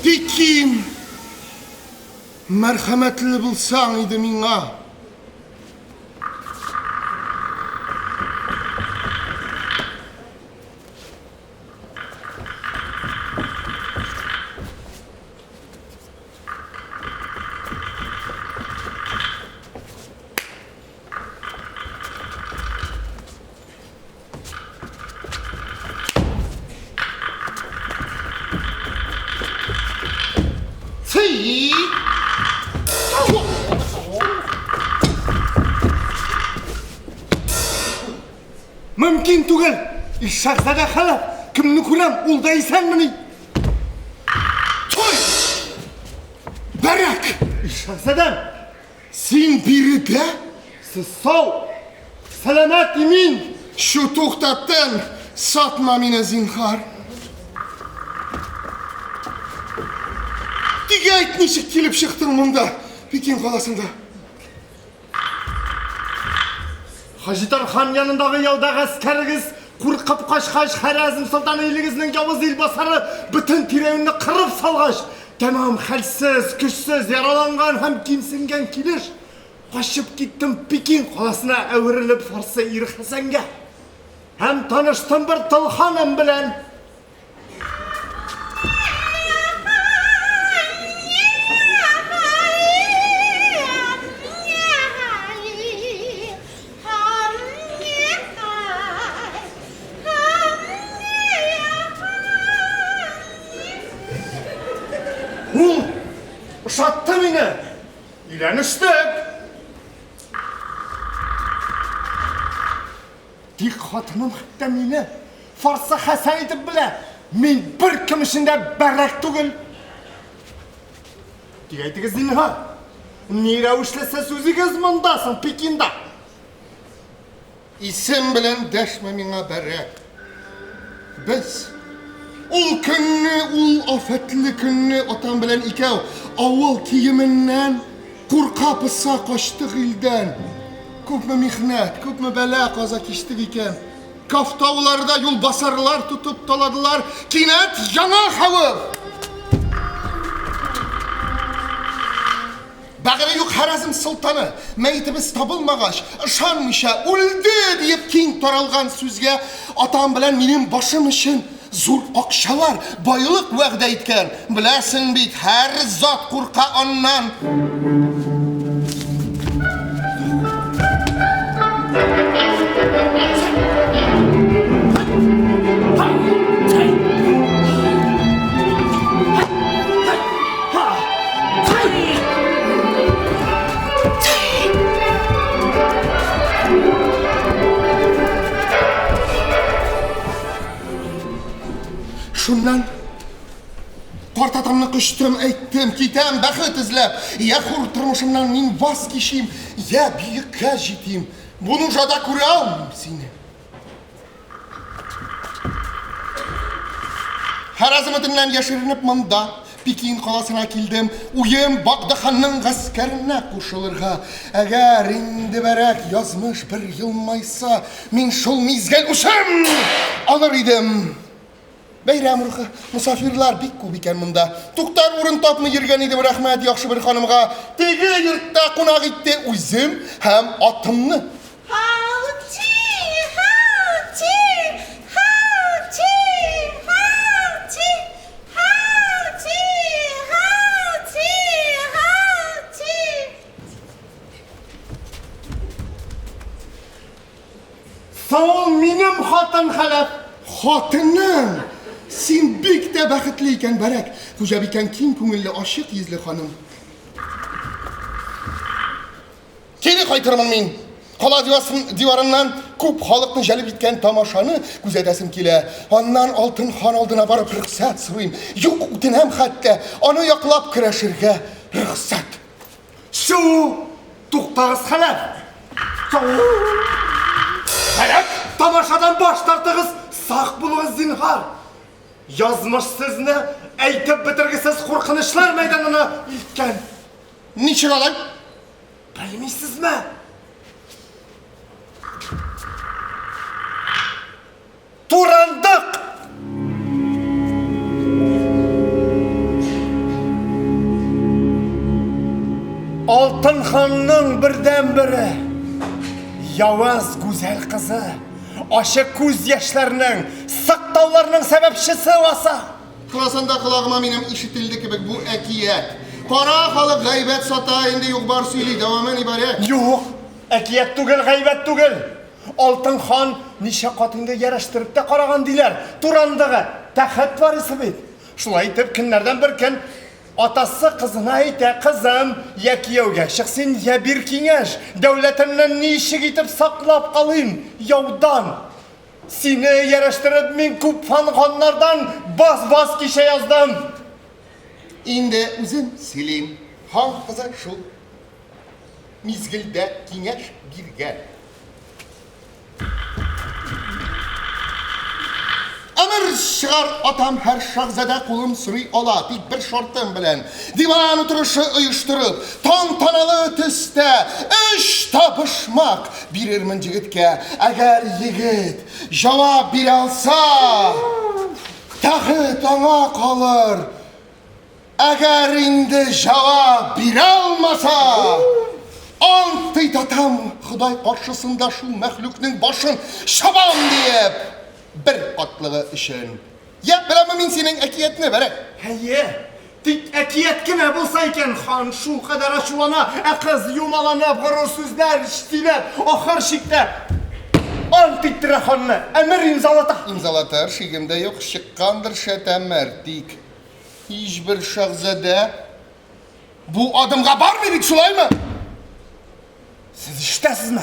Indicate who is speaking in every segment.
Speaker 1: Пекин, merhametli bulsan idi minga. Mümkün değil. Şahzade hala kimni kuram uldaysan mı? Toy! Barak! Şahzadem, sen biri de? Siz sağ, selamet emin. Şu tohtattan satma mine zinhar. Dige etmişik gelip çıktın bunda, Pekin kalasında. Hacıtar Han yanındaki yavdağı askeriniz, kurkıp kaçkaç Harazm Sultan iyiligizinin Yavuz ilbasarı bütün tirevini kırıp salgaç. Tamam halsiz, güçsüz, yaralangan hem kimsingen kilir. Kaçıp gittim Pekin kalasına evrilip Farsı İr Hasan'ga. Hem tanıştım bir Tılhanım bilen. Uşattı beni. İleniştik. Dikkatinin hatta beni Farsı Hasan edip bile men bir kim içinde berrak değil. Diyeydiğiniz zinha. Nere uşlasa sözügüz mındasın Pekin'de. İsim bilen deşme mine berrak. Biz ul günni, ul afetli günni otan bilen ikav avval kiyiminden kurka pıssa kaçtık ilden. Köpme mihnet, köpme bela kaza kiştik iken. Kaftavlarda yol basarlar tutup doladılar. Kinet yana havıf. Bağırı yok Harazm Sultanı, meyitimiz tabılmağaç, ışanmışa, öldü deyip king toralgan sözge atam bilen benim başım için zor akşalar, bayılık vəqdə etken. Biləsin bit, her zat kurka ondan. Şundan kart atamla kıştım, ettim, kitem, bakıt izlep. Ya kurtulmuşumdan min vazgeçeyim, ya büyük geciteyim. Bunu jada kuram seni. Harazmetinden yaşırınıp mında, Pekin kalasına kildim. Uyum Bagdahan'ın askerine koşulurga. Eğer indi berek yazmış bir yılmaysa, min şol mizgel uşam alır idim. Beyram ruhu, misafirler bik kubiken bunda. Tuktar urun tapmı yirgen idi rahmet yaxşı bir hanımga. Tege yurtta konak itti üzüm hem atımlı. Sağ ol benim hatın halef. Hatının. Sen büyük de bəxtliyken berek. Koca biken kim köngüllü aşık yüzlü hanım. Keni kaytırmın men. Kala divarından köp halıkны jelip etken tamaşanı güzedesim kile. Ondan altın han aldına barıp rıksat sırayım. Yok utinem hatta onu yaklap kıraşırga rıksat. Şu tuhtağız halef. Halef tamaşadan baş tartığız sağ bulunuz zinhar. Yazmış sizni aytib bitirgisiz qo'rqinishlar maydonini ilkkan. Niçin olay? Bilmaysizmi? Turandiq.
Speaker 2: Алтын ханның birden biri. Yavuz güzel kızı. Aşık көз яшьләренең, сактауларның сәбәпчесе васа.
Speaker 1: Kılasanda kulağıma benim işitildi kibek bu ekiyet. Kara halı gaybet sata indi yok bar söyle devamen ibaret.
Speaker 2: Yok, әкият түгел, гайбәт түгел. Алтын хан ничә катыңды яраштырып та караган диләр. Турандагы тәхет варысы бит. Шулай итеп көннәрдән бер көн атасы кызына әйтә: "Кызым, я кияүгә чык син, я бир киңәш. Дәүләтемнән ничек итеп саклап калыйм яудан? Сине яраштырып мин күп ханнардан баз кишә яздым."
Speaker 1: İndi uzun silim. Han kıza şu. Mizgilde kineş girgen. Emir çıkar atam her şahzade kulum sürü ola tek bir şartım bilen. Divan oturuşu uyuşturup tantanalı tüste iş tapışmak birirmin jigitke. Eğer yigit cevap bir alsa taht ona kalır. Eğer indi cevap bir almasa antıytatam Xuday karşısında şu məhlukның başın şaban deyip bir atlığı işin. Ya bilemem min senin ekiyetini verek.
Speaker 2: Heye, tik ekiyet kime bulsa iken han şu kadar aşulana, kız yumalana, gırı sözler, iştiler, ahır şikte antiktire hanını, emir imzalata.
Speaker 1: İmzalatır, şigimde yok şıkkandır şetemmer dik. Hiçbir şahzade bu adımga var mı bir şulay mı?
Speaker 2: Siz iştesiz mi?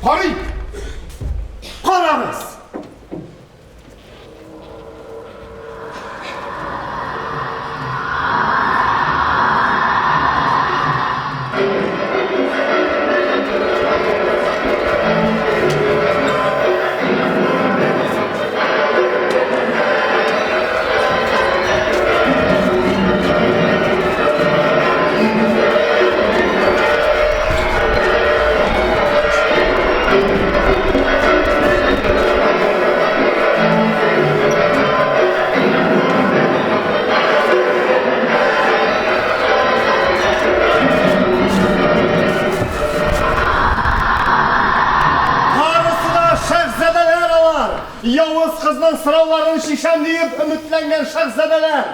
Speaker 2: Karı! Kararız! Yavuz kızın sıralarını şişen deyip ümitlengen şahzadeler.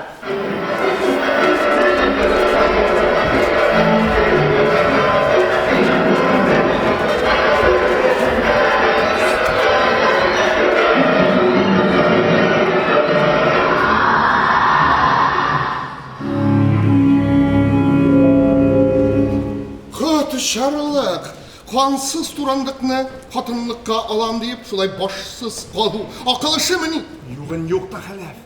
Speaker 1: Şarlık, kansız turandıkını katınlıkka alan deyip şulay başsız kalı. Akılışı mı ni?
Speaker 2: Yuğun yok da halef.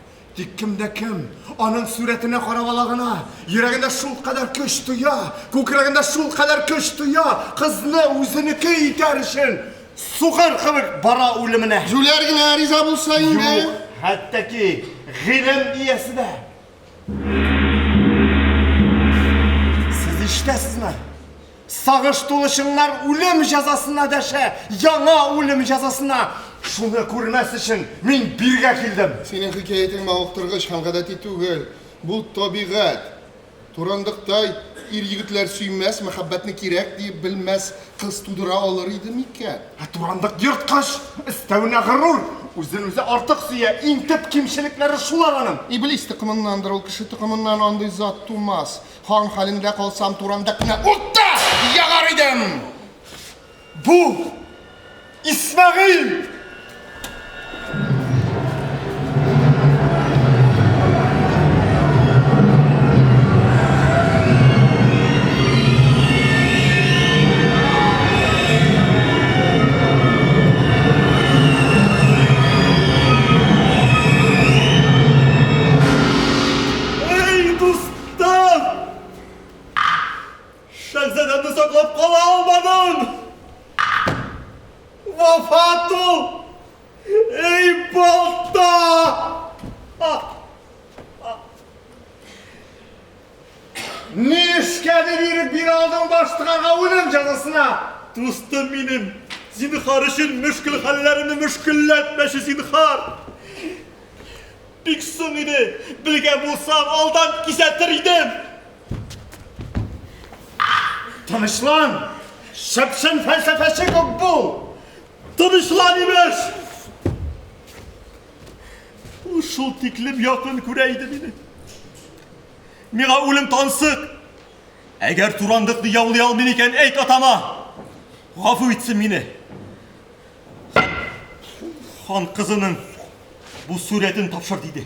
Speaker 2: Kimde kim? Anın suretine karabalağına, yüreğinde şul kadar köş duya, kukreğinde şul kadar köş duya, kızını üzünükü iterişin, suğar kıvık bara ölümüne.
Speaker 1: Zülergine riza bulsa indi.
Speaker 2: Yok, hatta ki gılım iyesi de. Siz iştesiz mi? Sağıştılışınlar ölüm cezasına deşe, yana ölüm cezasına. Şunu görmesi için min birge kildim.
Speaker 1: Senin hikayetin mağuqtırgıç hangadati tügül. Bu tabiat. Turandıqtay ir yigitler süymez, mehabbetini kirek deyip bilmez, kız tudura alır idi mikke.
Speaker 2: Turandık yırtkaş, istevine gırur. Üzerinize artık suya intip kimşilikleri şular hanım.
Speaker 1: İblis tıkımındandır, ol kişi tıkımından andı zat tuğmaz. Han halinde kalsam turandıkına utta yagar idim.
Speaker 2: Bu İsmail. Şehzademi saklap kala almadın. Vafatu. Ey balta. Ne işkedi bir adam başlığa ölüm cezasına.
Speaker 3: Dostum benim, zinhar için müşkül hallerimi müşkülletmeşi zinhar. Bik soң еді. Білген болсам, алдан кисәттір едім.
Speaker 2: Tanışlan! Şapşın felsefesi yok bu!
Speaker 3: Тынышлан емеш! Ушыл тиклем яқын көрәйді мені. Миға өлім тансық. Әгер турандықты яулай алмын екен, әйт атама. Ғафу етсін мені. Хан қызының bu suretini topşır dedi.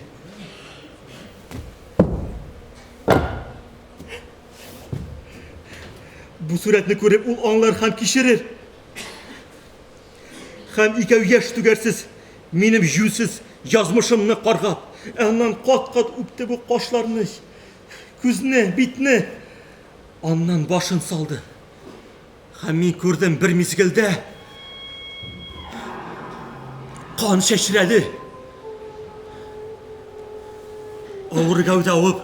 Speaker 3: Bu suretini görüp ol anlar hem kişirir. Hem ikev yaş tügersiz, benim yüzsüz yazmışımını kargap. Ondan kat kat öptü bu kaşlarını, küzünü, bitini. Ondan başın saldı. Hem ben gördüm bir mizgilde. Kan şeşiredi. Ağır gövde alıp,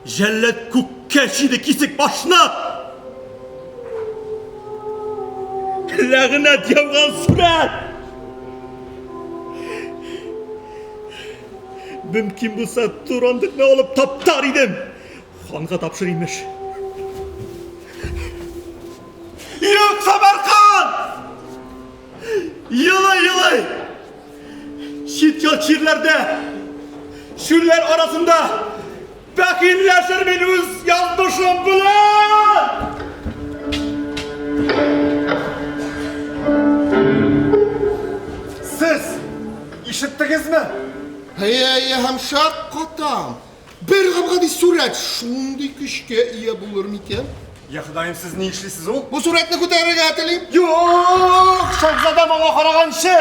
Speaker 3: jellet kukkeşiydi kisik başına. Lağınet yavgan suret. Mümkün bulsa turandık ne olup taptar idim. Xanға tapşırıymış. Yok Samarkan! Yılı! Şit yol çirlerde, şüller arasında Bekinleşir benimiz yazmışım bulan!
Speaker 2: Siz işittiniz mi?
Speaker 1: Hey hemşak katam. Bir kapkadi suret şundi kişke iyi bulur miken?
Speaker 2: Ya Xudayım siz ne işlisiz o?
Speaker 1: Bu suretni kutarıga ateleyim.
Speaker 2: Yok! Şahzadem ona karagan şey!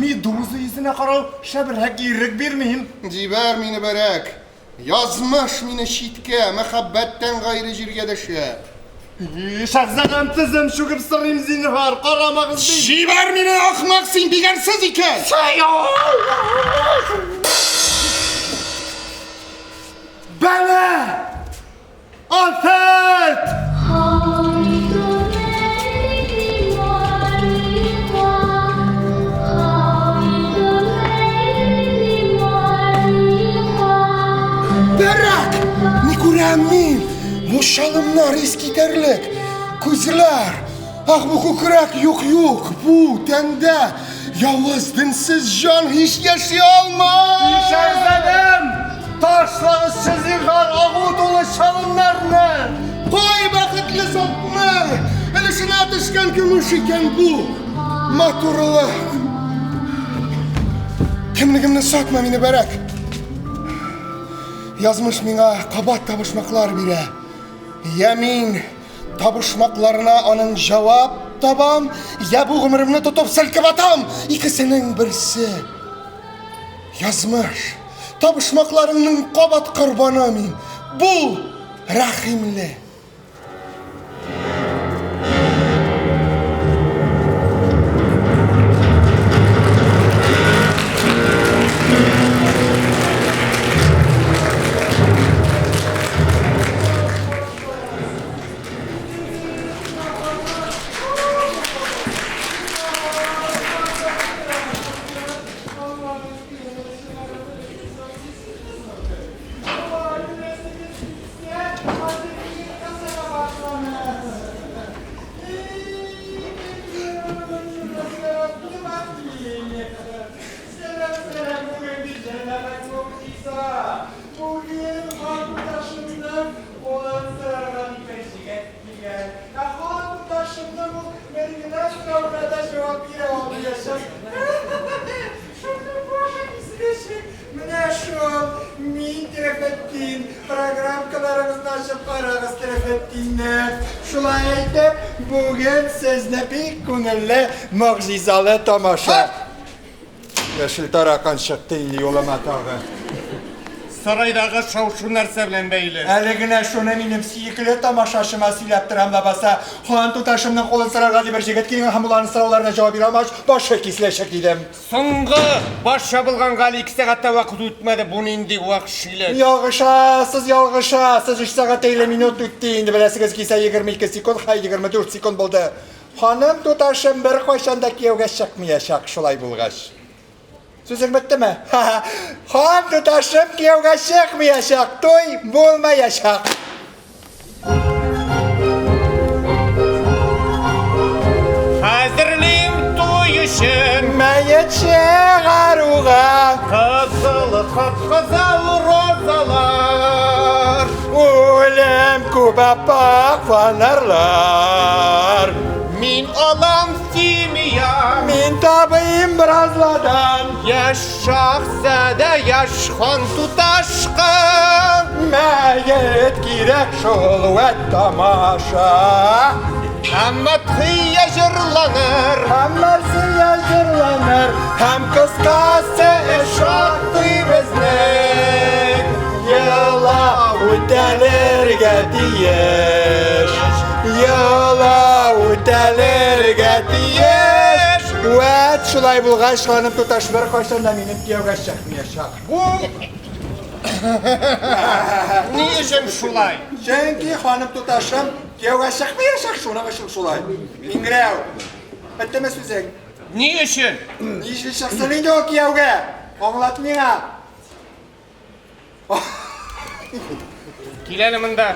Speaker 2: Meduza izine karav şebir hakirik vermeyim.
Speaker 1: Ciber mini berek. Yazmış mini şitke, mehabbetten gayrı jirgedeşe.
Speaker 2: Şahzadem tizim şu gibi sırrım zinhar, karamağız değil.
Speaker 1: Ciber mini akmaksın, bigersiz iken.
Speaker 2: Bana! Afet!
Speaker 1: Berek! Nikuremin! Bu şalımlar eskiterlik. Kuzlar! Ah bu kukurak yok. Bu tende. Yalnız dinsiz can hiç yaşayamaz.
Speaker 2: Şahzadem! Taşlarız sizin har ağı dolu şalımlarla.
Speaker 1: Koy bakıtlı sokma. Elişine atışkan gümüş iken bu. Maturullah. Kimligimni sokma meni Berek. Yazmış mine kabat tabışmaklar bire. Yemin tabışmaklarına onun cevap tabam. Ya bu ömrümni tutup silkip atam. İkisinin birisi. Yazmış. Tabışmaklarının kabat kurbanı min. Bu rahimli.
Speaker 2: Şulay aytib, bugün sizni pek ko'ngilli mu'jizalı tamaşa. Yeşil tarakan çıktı indi yolama tağı.
Speaker 3: Saraydağı şavşu narsa bilen beyli.
Speaker 2: Əligine şunu benim siyikli tamaşaşıma silep duram da basa. Xan tutaşımdan qolun sırağa bir jigit kelin hamulanın sıralarına cevap veramaç. Başa kisleşik idim.
Speaker 4: Soңғы баш жабылғанға 2 сағатта уақыт өтмеді, бұны енді уақыт шилек.
Speaker 2: Yalgışasız 3 saat 50 minut öttü indi. Bilesiniz ki 22 sekund, hay 24 sekund buldu. Hanım tutaşım bir koşanda kiyevge çıkmayacak şulay bulgaç.
Speaker 5: Sözün bitti mi? Han tutaşıp kiyovga çıkmayacak, toy bulmayacak.
Speaker 4: Hazırlayım toy için.
Speaker 5: Meyet çıgaruğa,
Speaker 4: Kızıl kıpkızıl rozalar.
Speaker 5: ölüm kubapak fanarlar.
Speaker 4: Min olam simiya.
Speaker 5: Min tabıyım birazladan,
Speaker 4: Yaş şahzade yaş xon tutaşqın.
Speaker 5: meyet girek şol ve tamaşa.
Speaker 4: Hamma tıya jırlanır.
Speaker 5: Hammasi yazırlanır, hem kıskası eşaktı bizlik. Yıla ötelerge diyeş, yıla ötelerge diyeş. Evet, şulay bulgaç hanım tutaşlar koştan da minip kiyovga çıkmayacak.
Speaker 4: Ni işim şulay?
Speaker 5: Çünkü hanım tutaşım kiyovga çıkmayacak şuna ışıl şulay. İngrev, bitti mi sözün?
Speaker 4: Ni işin?
Speaker 5: İşte şahsının yok kiyovga, anlatmaya.
Speaker 4: Kileniminde.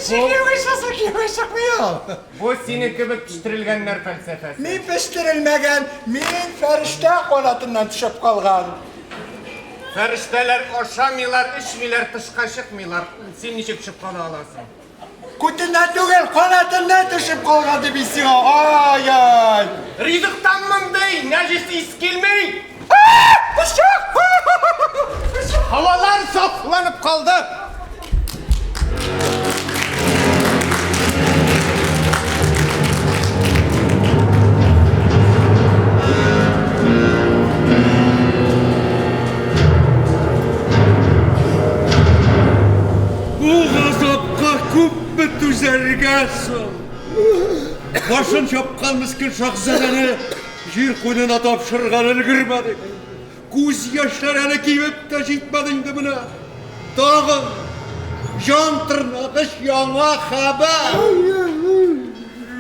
Speaker 5: Kiyovga çıkmıyor.
Speaker 4: Bu seni kibik piştirilgenler felsefesi.
Speaker 5: Min piştirilmegen, min ferişte konatından düşüp kalgan.
Speaker 4: Ferişteler oşamıyorlar, içmiyorlar, tışka çıkmıyorlar. Sen niçin çıkıp kala alasın?
Speaker 5: Kutundan değil, konatından düşüp kalgan debisi o. Ay ay.
Speaker 4: Rizıktan mı bey? Necisi iskilmeyi? Havalar saflanıp kaldı.
Speaker 3: Bu gazapqa ko'pmi tuzargasan? Başın çapqan miskin şahzadani yer qo'ynina topshirgan ulgurmadik. Ko'z yoshlarini kiyib tashitmading buni. Tag'in jon tirnag'ish yong'a xabar.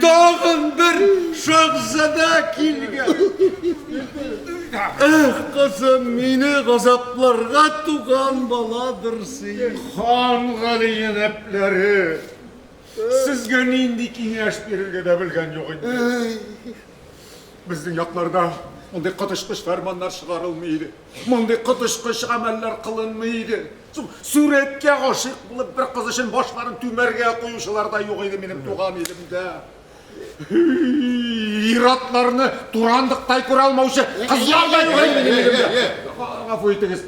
Speaker 3: Tag'in bir shahzada kelgan. Qizim, meni g'azablarga tug'an boladirsan.
Speaker 2: Xon g'aliynapleri. Sizga nindi kengash berilganda bilgan yo'q edi. Bizning yoqlarda bunday qatışqış fermanlar chiqarilmaydi. Bunday qatışqış amallar qilinmaydi. Suratga g'oshiq bo'lib bir qiz uchun boshlarini tumarga qo'yuvchilar da yo'q edi mening tug'an elimda. İratlarını durandıqtay ko'ra olmovchi qizlarday yo'q edi mening elimda. Afo etingiz.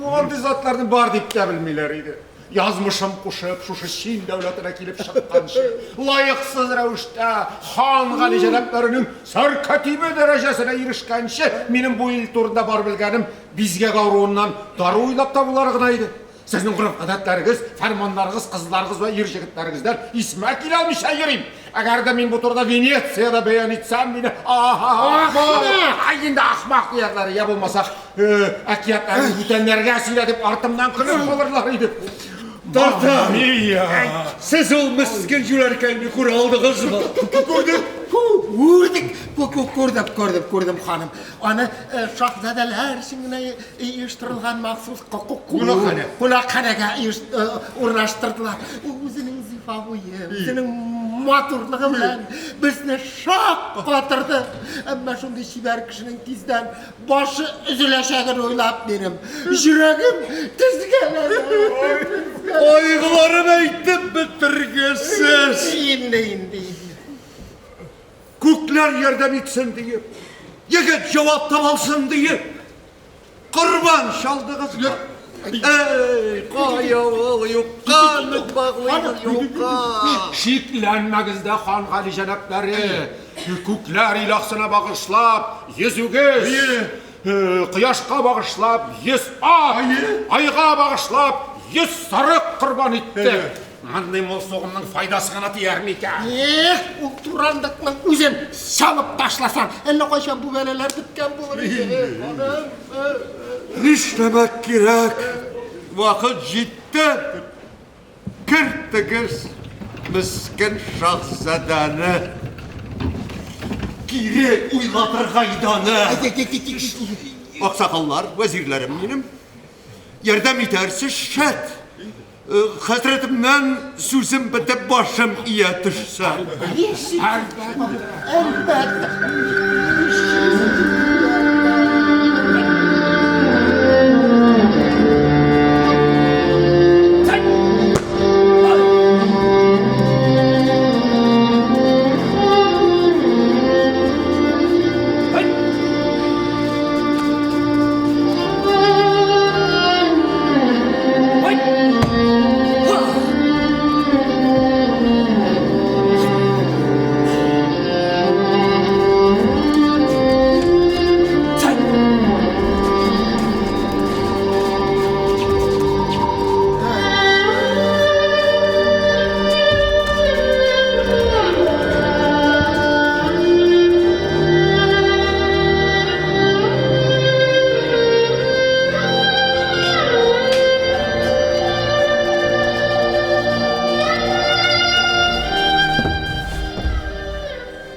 Speaker 2: Bunday zotlarni bor deb de bilmaylar edi. Yazmışım qo'shib shu Shin davlatına kelib chiqqancha loyiqsiz ravishda xon g'ali janoblarining sarkatiba darajasına erishgancha mening bu yil turida bor bilganim bizga g'avruundan dori o'ylab tobulargina edi. Sizning urf odatlaringiz, farmonlaringiz, qizlaringiz va er yigitlaringizdan isma kelolmay yuring. Agarda men bu turda Venetsiyada bayon etsam meni endi ahmoq deyarlar ya bo'lmasa akiyatlarni butanlarga asila deb ortimdan qilib qo'yarlar edi.
Speaker 3: Darta, siz o miskin yularkenni ko'ra oldingizmi?
Speaker 1: Ko'rdim xonim. Ana shahzodalar shingina uyushtirilgan maxsus qulaqxonaga o'rnashtirdilar. O'zining zifovoyi, o'zining motorligi bilan bizni shoq qotirdi. Ammo shunday shibar kishining tizdan boshi uzilashagini o'ylab berim. Yuragim tizganadi.
Speaker 3: Oyg'ularini aytib bitirgisiz.
Speaker 1: Endi.
Speaker 3: Ko'klar yerda bitsin deyip, yigit javob topolsin deyip, qurban shaldingiz. Ey, qo'yov yo'qqan, bag'laymiz yo'qqan.
Speaker 2: Şiklenmegizde xon g'ali janoblari, ko'klar ilohsina bag'ishlab, yuzugiz, quyoshga bag'ishlab, 100 oyga bag'ishlab, 100 sariq qurbon etdi. Qanday mo'lso'g'imning foydasi qana tiyarmi ekan?
Speaker 1: U turandiqning o'zin solib tashlasan, endi qachon bu balalar bitgan bo'lar edi.
Speaker 3: Nishlamak kerak. Vaqt yetdi. Kiritdigiz miskin shahzadani.
Speaker 6: Geri uylatır gaydаны. Aksakallar, vezirlerim benim. Yerden itersiz şet. Hazretimden sözüm bitip başım iye düşse.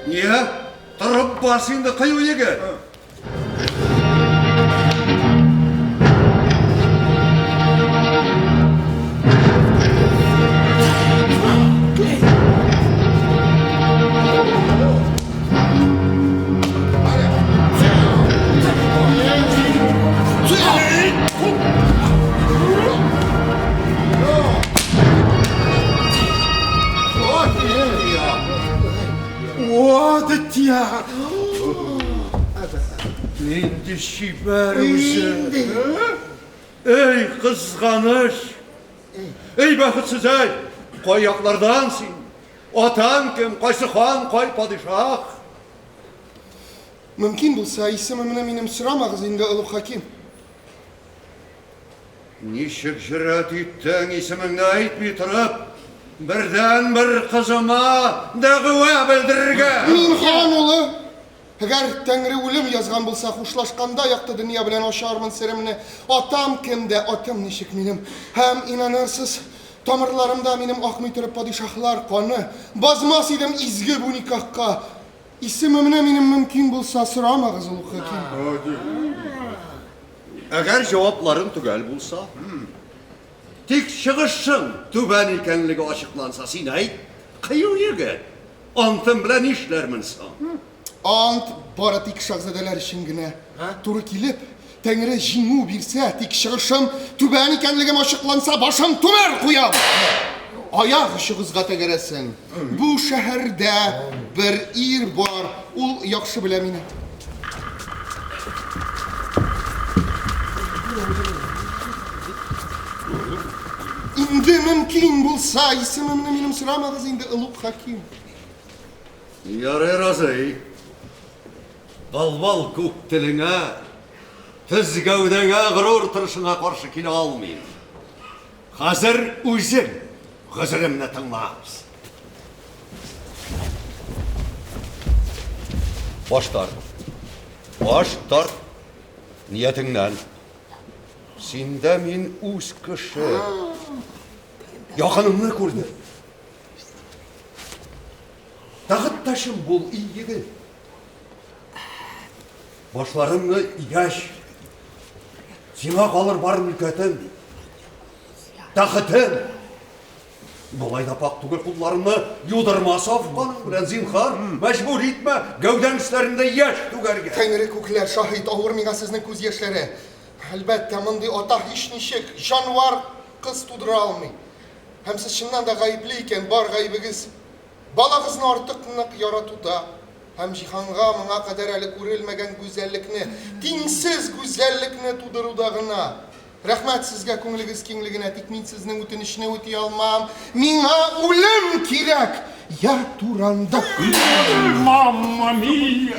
Speaker 6: Niye? Tarıp basında kayıya gel.
Speaker 2: Odet ya.
Speaker 6: İndi şiberimizi. Ey kızganış. Ey bahtsız ey. Koyaklardansın. Atan kim? Kaysı han, koy padişah.
Speaker 1: Mümkün bulsa isimimini benim sıramağız indi ılık hakim.
Speaker 6: Nişik jüret ettin ismini aytmay turib, birden bir kızıma dağıva bildirge.
Speaker 1: Min han ulu. Eğer Tengri ölüm yazgan bulsa hoşlaşkanda yaktı dünya bilen aşarmın serimini. Atam kimde, atam nişik benim. Hem inanırsız tamirlarımda benim akmay turib padişahlar kanı. Bazmaz idim izgi bu nikahka. İsimimine benim mümkün bulsa sıramağız ılık hakim.
Speaker 6: Eğer cevapların tügel bulsa, tek çıkışın tüben ikenligi açıklansa sinay, kıyıya gel. Antın bilen işlerminsan.
Speaker 1: Ant bara tik şahzadeler işingine. Turu kilip, Tengri jingu birse tik çıkışım tüben ikenligim açıklansa başım tümer kuyam. Ayak ışığızga tegeresin. Bu şehirde bir ir var, ul yakşı bile mine. İndi mümkün bulsa isimimini benim sıramağız indi ılık hakim.
Speaker 6: Yare razı, dalval kuk tiline, tız gövdene gurur tırışına karşı kine almayın. Hazır uzun, hızırımla tınlarız. Baş tart, baş tart, niyetinden. Sinde min uz kışı, yakınımını kurdu. Dağıt taşım bul iyiydi. Başlarımla yaş. Sima kalır var mülketin. Dağıtın. Dolayda pak tugul kullarını yudurmasa afganın bilen zinhar. Mecbur etme. Gövden üstlerinde yaş tugarga.
Speaker 1: Tengri kukler şahit avurmiga sizin kuz yaşları. Elbette mındi ata hiç nişik canvar kız tudura almay. Hem siz şundan da gayipliyken bar gaybıgız. Bala kızın artık yaratuda. Hem cihanga mına kadar eli kurilmegen güzellikni, tinsiz güzellikni tudurudağına. Rahmet sizge künlüğüz kinliğine, tikmin sizin ütinişine üti almam. Mina ölüm kirek. Ya turanda.
Speaker 7: Mamma mia!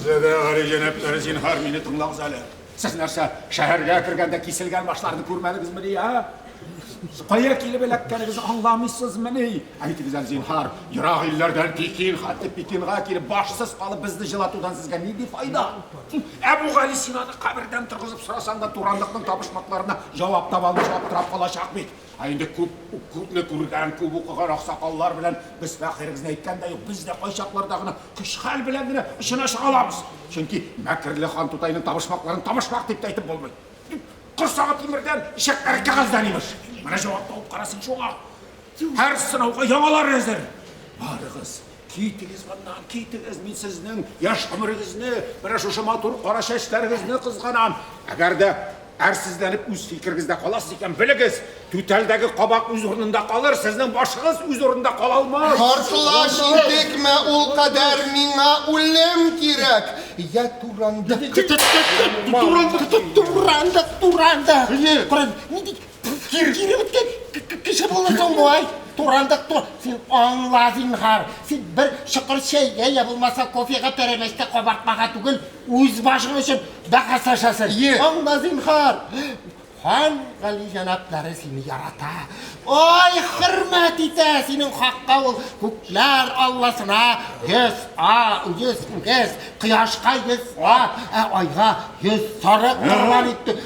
Speaker 7: Zede gari jenepleri zinhar meni tinglaڭыз әле. Siz нәрсә, шәһәргә кергәндә киселгән башларны күрмәдегезме ди, ha? Kaya kilip eleklerinizi anlamışsınız mı ne? Aytınızdan zinhar, yırak illerden Pekin, hatta Pekin'e kilip başsız kalıp bizni жылатудан sizge ne de fayda? Ebu Gali Sinan'ı kabirden tırgızıp sırasan da Turanlıkның табышмакларына жауап таба алмай аптырап қалашақ бит. Енді көпне көрген, көп оқыған ақсақаллар білән біз фәқиріңізді әйткәндәй, біз де қайшақлардағыны күш хәл білән генә ішіне шыға аламыз. Чөнки Мәкірлі хан Тутайның табышмакларын табышмақ деп айтып болмайды. Құрсағы темірден, ішек қағаздан имеш. Мына жауап тауып қарасын шоға. Әр сынауға яңалар әзір. Барығыз, кейтіңіз ғаннан, кейтіңіз мен сіздің яш ғұмырыңызны, бір шошы матур қара шәштәріңізні қызғанам. Әгер де әрсізденіп өз фикіріңізде қаласыз екен білігіз, түтәлдегі қабақ өз орнында қалыр, сіздің башыңыз өз орнында қала алмас.
Speaker 1: Karşılaş indikme ul kader mina ulem kirek. Ya Turan'da. Turan'da. Ne dik? Kirip kişi bulursun bu ay. Turan'da. Sen anla zinhar. Sen bir şıkır şeyge yapılmasa kofiyega teremeste kobartmaga tugul. Öz başın için daha saşasın. Anla zinhar. Han Gali janapları seni yarata. Ay hürmet ite senin hakka ol. Kuklar Allah'sına 100 kıyaşka 100 ayga 100 sarı kurban etti.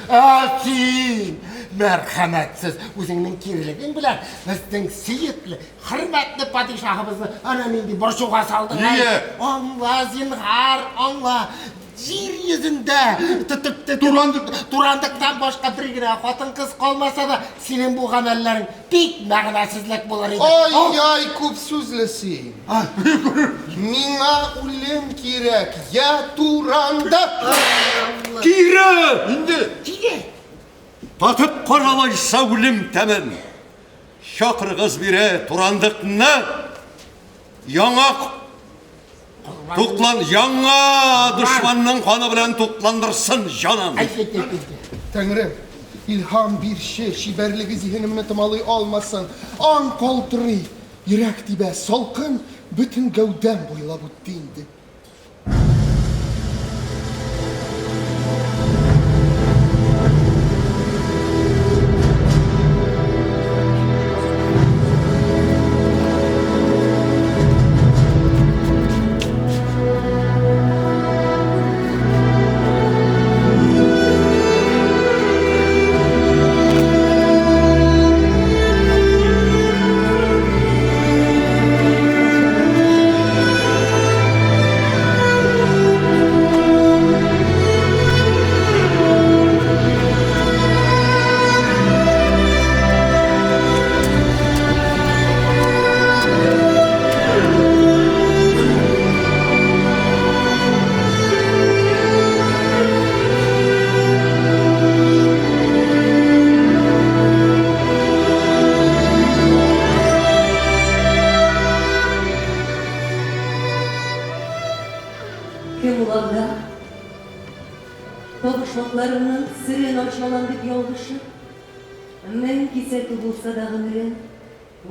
Speaker 1: Sen merhametsiz özünün kirligin bilen bizden seyitli, hürmetli padişahımızı anamindi borçuğa saldın.
Speaker 6: Niye?
Speaker 1: Allah zinhar, Allah. Yeryüzünde Turandıktan başka bir güne hatın kız kalmasa da senin bu amellerin pek mağnasızlık bulur idi. Ay küp sözlesin. Mina ulem kirek ya Turan'da.
Speaker 6: Kire! İndi! Tatıp karalaysa ölüm temen. Şakırgız bire Turandık'ına yanak Tuklan, yana düşmanının kanı bilen tuklandırsın canım.
Speaker 1: Tanrım, ilham bir şey, şiberliği zihnimle tamalı olmasın. An koltırı, yürek dibe salkın, bütün gövdem boyla bu dindi.
Speaker 8: Babışmaklarının sırrın açmalandık yoldaşı. Men kise tubulsa da ömrün,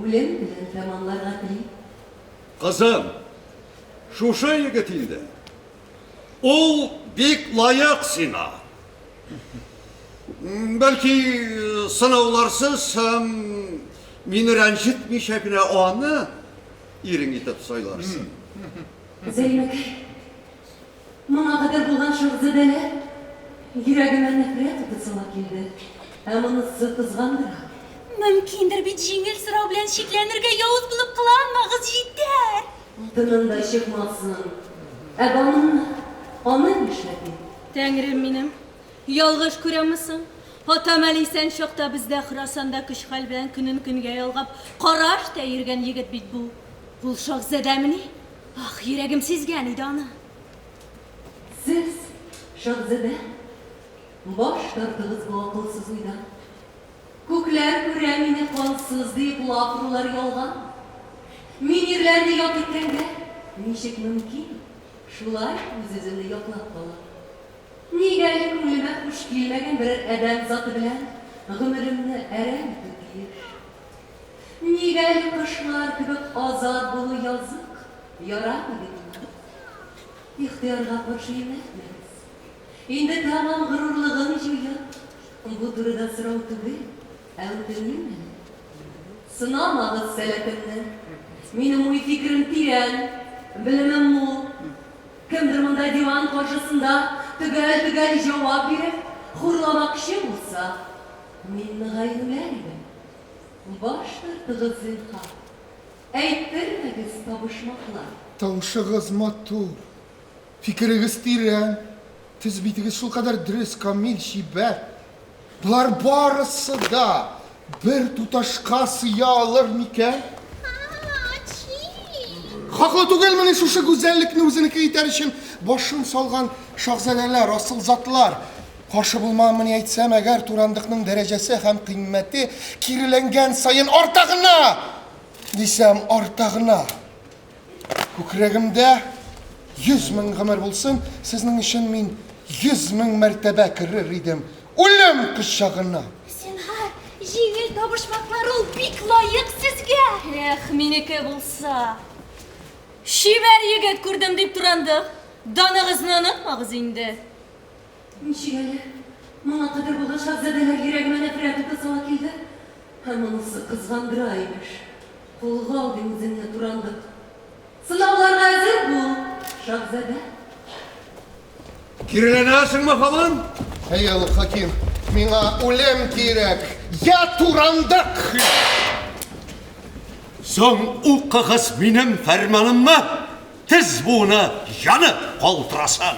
Speaker 8: ulem bilen tamamlar gatli.
Speaker 6: Kızım, şu şey yigitinde. Ol bek layık sina. Belki sınavlarsız hem meni rencitmiş hepine o anı irin gitip saylarsın.
Speaker 8: Zeynep, bana kadar bulan şırzıdeler, yüreğime nefret tutusuna geldi. Amınızı kızgandır.
Speaker 9: Mümkündür bir jingil sıra bilen şeklenirge yavuz bulup kılanmağız yeter.
Speaker 8: Tınında çıkmazsın. Ebamın amin işledi.
Speaker 9: Tengrim benim, yalgış kuremizsin. Hataməliysən şoqda bizdə Xırasanda kışxal bilen künün künge yalgap qaraş təyirgen yigit bit bu. Bul şoq zədəmini. Ah, yüreğim sizgen idi ana.
Speaker 8: Siz, şahzede, baş tartığız bu akılsız uydan. Kukler küremini kolsuz deyip lafrular yolgan. Minirlerini yok etkende, nişik mümkün, şulay üzüzünü yoklap kalan. Nigeli kümlüme kuş giymegen birer eden zatı bilen, gümürümünü eren tükür. Nigeli kışlar kübük azad bulu yazık, yarar mı bunlar? İhtiyarga koşayım etmez. İndi tamam gururluğun jüya, bu durda sırav tübü, evdünüm Sınamağız seletimni. Benim uy fikrim tiren, bilimim mol. Kimdir mında divan karşısında tügel cevap verip hurlamakçı olsa, minni gayrılaydım. Baştır tığızın ha. Eyttirmegiz tabışmaklar.
Speaker 1: Tavşağız matur. Fikriniz tiren. Tezbitiniz şu kadar dürüst, kamil, şiber. Bular barısı da bir tutaşka sıya alır miken? Haklı tügelmeni şu güzellikni özünü iter için başın salgan şahzadeler, asıl zatlar. Karşı bulmamını aytsam eğer turandıkның derecesi hem kıymeti kirilengen sayın ortağına desem ortağına. Kükrегimde 100.000 gımır bulsun, sizin için min 100.000 mertebe kırır idim. Ölüm kışağına.
Speaker 9: Zinhar, жеңіл табышмаклар ул бик лайык сезгә. Эх, минеке булса. Шибәр егет күрдем дип турандык. Даныгызны онытмагыз инде.
Speaker 8: Ничегәле, моңа кадәр булган шахзадәләр йөрәгемә нәфрәт тотасыга килде. Һәм монысы кызгандыра имеш. Кулга алдың үзеңне турандык. Сынауларга әзер бул, шахзадә.
Speaker 6: Kirilenəsin mi falan?
Speaker 1: Ey Allah hakim, mina ölüm gerek. Ya turandık.
Speaker 6: Son o kağız benim fermanım mı? Tez bunu yanı kaldırasan.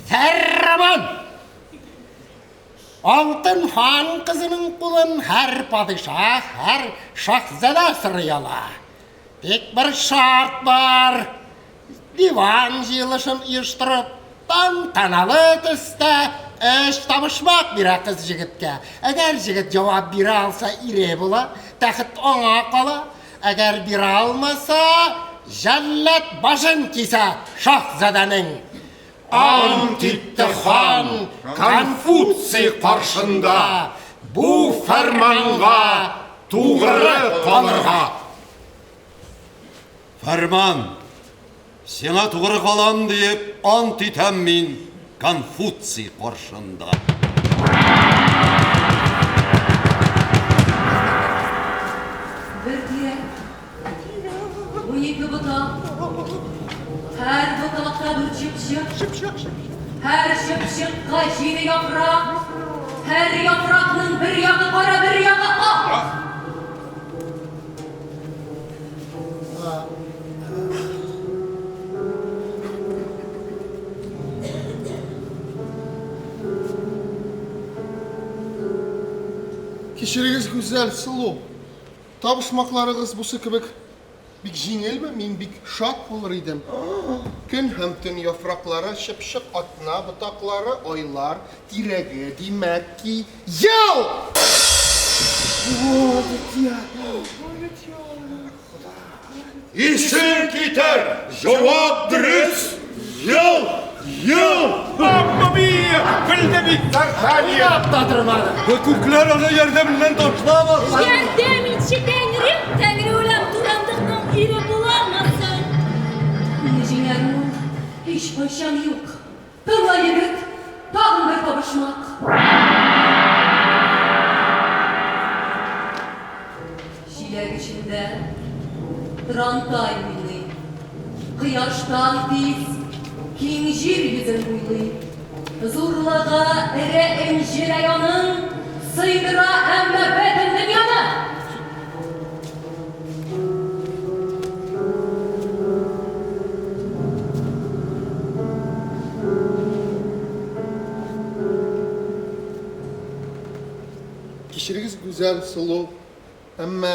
Speaker 2: Ferman! Altın Han kızının kulun her padişah, her şahzade sırıyala. Tek bir şart var. Divan jıyılışın uyuşturup, tantanalı tüste iş tabışmak bir kız jigitke. Eğer jigit cevap biri alsa ire bula, taxit ona kala. Eğer biri almasa, jallet başın kise şahzadenin.
Speaker 7: Antitti Han Konfutsi karşında bu fermanға tuğrı kalırға.
Speaker 6: Ferman, sana tuğrı kalan deyip ant item min Konfutsi karşında.
Speaker 8: Bir direk, 12 buta, her butalakta bir çıpşık, her çıpşıkka yeni yaprak, her yaprakның bir yağı kara bir yağı ak.
Speaker 1: Kişiliğiniz güzel, sulu. Tabışmaklarınız bu sıkıbık. Bik jingel mi? Min bik şat olur idim. Gün hem tün yaprakları, şıpşık atına, butakları, oylar, direge, demek ki yıl!
Speaker 7: İşin gider, cevap dürüst, yıl, yıl. Amma bir, bildi bitler saniye.
Speaker 6: Hukuklar ona yardımından taşlamaz.
Speaker 9: Yardım içi Tengrim, Tengri ulan durandıkның iri bulamasın.
Speaker 8: Neciğermun, hiç paşam yok. Tırla yigit, tağın bir tabışmak. Şiler içinde, Trantay mini, kıyaştan tiz, kincir yüzün buyluy. Zurlağa ere emjireyanın, sıydıra emme bedin dünyana.
Speaker 1: Kişiliğiniz güzel, sulu. Ama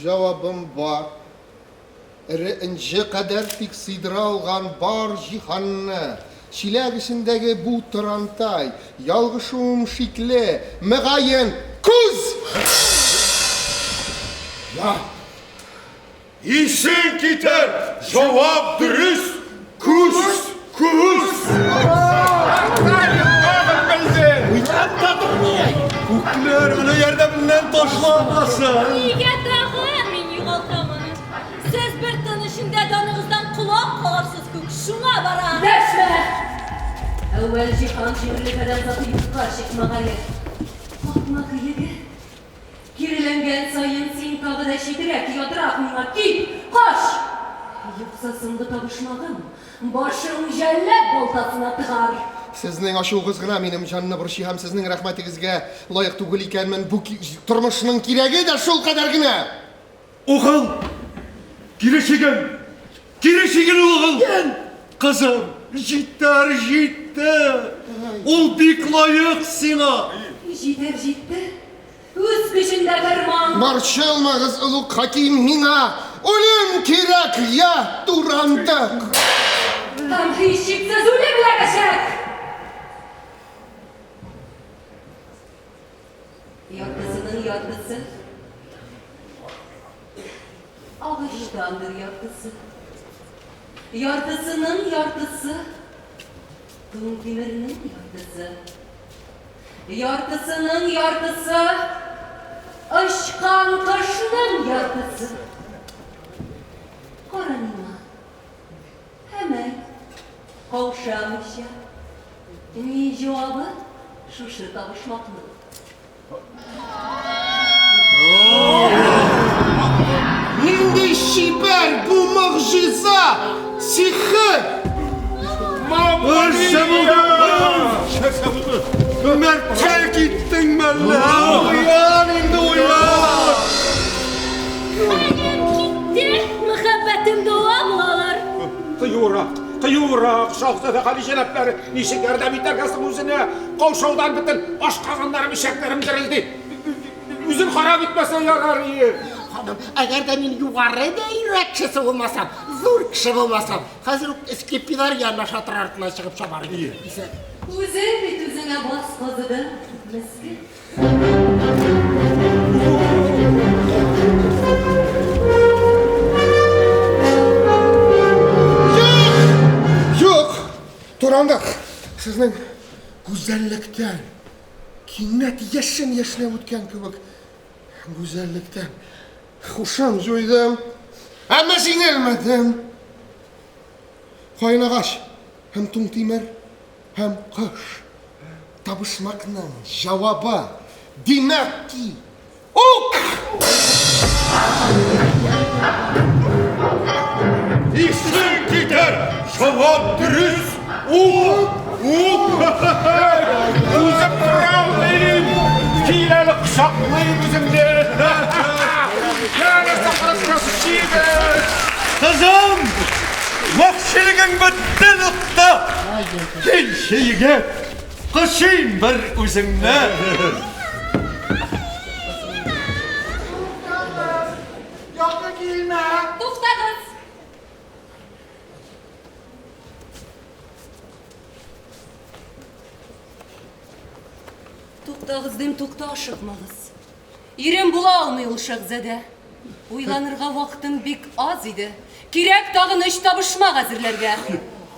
Speaker 1: cevabım var. İnce kadar pek sidra olgan bar cihanını. Çilek içindeki bu trantay, yalgışım şikli, mügayen kuz!
Speaker 7: İşin gider, cevap dürüst, kus, kus.
Speaker 6: Hukuklar ona yardımından taşlamazsın.
Speaker 9: Niye dağın min yuğaltamını? Siz bir tanışında danınızdan kulak kalırsız kök. Şuna vara.
Speaker 8: Deşme! Evvel Әүвәл җиһан җиңеллегеннән заты юкка чыкмаган. Акма кыйыгы. Киреләнгән сайын син тагы да читрәк ядрак миңа кит, каш! Юкса сынды табышмагым, башың жәлләп балтасына тыгар.
Speaker 1: Сезнең ачуыгыз гына минем җанны борчый һәм сезнең рәхмәтегезгә лаек түгел икәнмен. Бу тормышның кирәге дә шул кадәр генә.
Speaker 6: Oğul! Girişigin! Girişigin oğul! Kızım! Җитте! Ул бик лайык сиңа!
Speaker 8: Җитер җитте. Үз көчендә фәрман.
Speaker 1: Борчылмагыз, улуг хаким, миңа үлем кирәк, я турандык.
Speaker 8: Һәм һичшиксез үлем ләгәшәк. Яртысының яртысы. Ağaçtandır yartısı. Yartısının yartısı. Kum kemerinin yartısı. Yartısının yartısı. Aşkan taşının yartısı. Karanına. Hemen kavşamış ya. Ni cevabı şuşu tavışmaklı.
Speaker 1: Нинди шибәр бу мөгъҗиза, сихер!
Speaker 6: Мәрткә киттең мәллә! Уян инде уян!
Speaker 9: Китте, мөхәббәтем дәвамлалар.
Speaker 7: Кыюрак, шахзада Гали җәнаплары, ничек ярдәм итәргә соң үзенә? Каушаудан бөтен ашкаганнарым, ишәкләрем дерелде. Үзен харап итмәсә ярар иде.
Speaker 10: Hanım, eğer de ben yuvarıda yürekçisi olmasam, zor kişi olmasam, hazır iskipiler yanına şatır altına çıkıp çabarı gidiyor.
Speaker 8: Үзең бит үзеңә бас казыды, мескен.
Speaker 1: Юк! Турандык! Сезнең гүзәллектән, кинәт яшен яшенә үткән кебек, гүзәллектән хушым җуйдым, әмма җиңелмәдем. Кайнагач һәм туң тимер һәм кыш. Табышмакның җавабы димәк ки ук!
Speaker 2: İşin gider, şova dürüst, Үзем кыралдым, киләле кочаклыйм үземне. Ярыса кырыскасы чигез.
Speaker 6: Kızım! Vakşiliğin bitti nokta! Genç yiğit! Kışın bir üzümle!
Speaker 10: Yakı giyme!
Speaker 8: Туктагыз. Туктагыз дим, тукта ашыкмагыз. Ирем була алмый ул шәһзадә. Уйланырга вакытым бик аз иде. Кирәк тагын эш табышмак әзерләргә.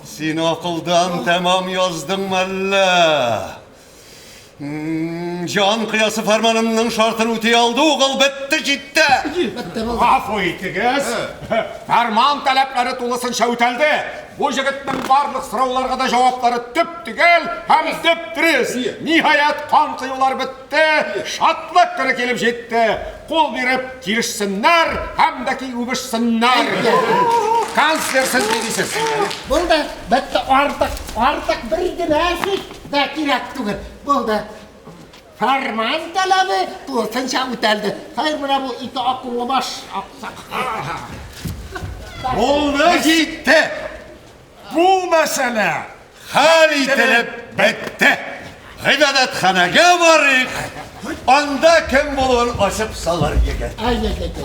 Speaker 6: Син акылдан tamam yazdın мәллә. Can kıyası fermanımның şartını үтей aldı, oğul bitti җитте.
Speaker 7: Гафу итегез. Фәрман таләпләре тулысынча үтәлде. Бу җегетнең барлык сорауларга да җаваплары төп түгел һәм төп-дөрес. Ниһаять кан кыюлар бетте, шатлык көне килеп җитте. Кул биреп килешсеннәр һәм дә ки үбешсеннәр. Канцлер сез ни дисез?
Speaker 10: Булды, бетте артык bir генә сүз дә кирәк түгел. Булды. Фәрман талабы тулысынча үтәлде. Хәер, менә бу ике акыллы баш аксак.
Speaker 6: Oldu gitti.
Speaker 2: Bu mesele
Speaker 6: Hal itilip bitti. Gıybadetxanaga varık. Anda kim bulur açıp salar yegen.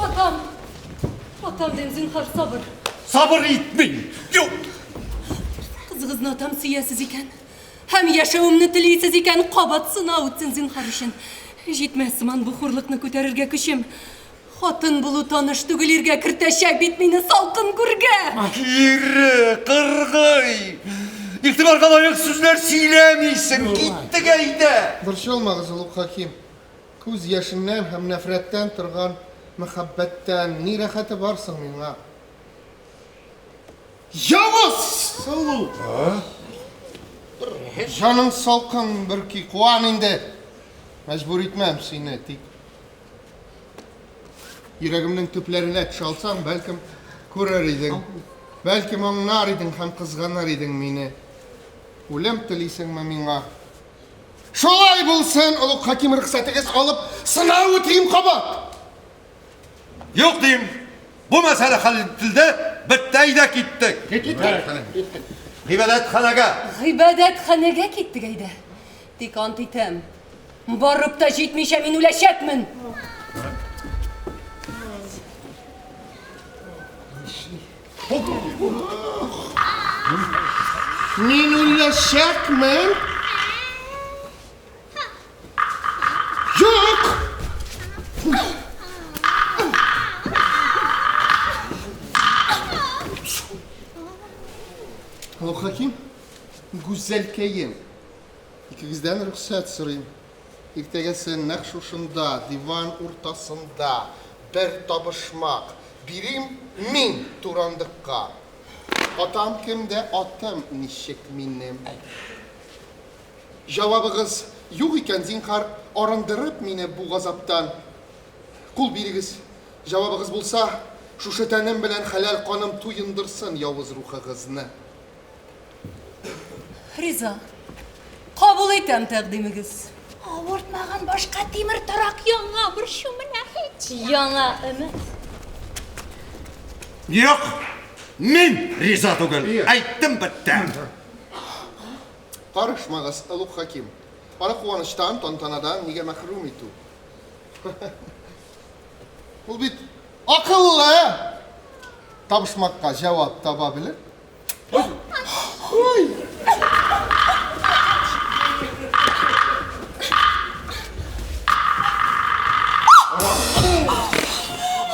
Speaker 8: Атам. Атам дим, зинһар сабыр.
Speaker 6: Sabır etmeyin. Yok.
Speaker 8: Кызыгызны атам сөясез икән. Һәм яшәвемне телисез икән, кабат сынау үтсен зинһар өчен. Җитмәс сыман бу хурлыкны күтәрергә көчем. Хатын булу таныш түгел иргә кертәчәк бит мине салкын күргә.
Speaker 6: Yürü, kırgıy. İktibarga layık sözler söylemeysin. Gitti gayde.
Speaker 1: Борчылмагыз, улуг хаким. Күз яшеннән һәм нәфрәттән торган мәхәббәттән ни рәхәте барсың миңа? Явыз! Жаның салқын бір ки қуан инде. Мәжбүр етмәм сені тик. Йөрәгемнең төпләренә төшә алсаң, бәлкем күрер идең. Бәлкем аңлар идең һәм кызганыр идең мине. Үлем телисеңме миңа? Шулай булсын, Олуг Хаким рөхсәтегез алып, сынау үтәйем кабат.
Speaker 6: Юк дим. Бу мәсьәлә хәл ителде, бетте, әйдә киттек. Гыйбадәтханәгә.
Speaker 8: Гыйбадәтханәгә киттек әйдә. Тик ант итәм, барып та җитмичә мин үләчәкмен.
Speaker 1: Мин үләчәкмен? Юк! Олуг Хаким, гүзәлкәем. Икегездән рөхсәт сорыйм. Иртәгәсен нәкъ шушында, диван уртасында бер табышмак бирим мин турандыкка. Атам кемдә, атам ничек минем? Җавабыгыз юк икән, зинһар, арындырып мине бу газаптан. Кул бирегез. Җавабыгыз булса, шушы тәнем белән хәләл каным туендырсын явыз рухыгызны.
Speaker 8: Риза. Кабул итәм тәкъдимегез.
Speaker 9: Авыртмаган башка тимер тарак яңа бер шумына һеч. Яңа өмет.
Speaker 6: Юк. Мин риза түгел. Әйттем бетте.
Speaker 1: Карышмагыз, Олуг Хаким. Аны куаныштан, тантанадан нигә мәхрүм итү? Ул бит акыллы. Табышмакка җавап таба белер.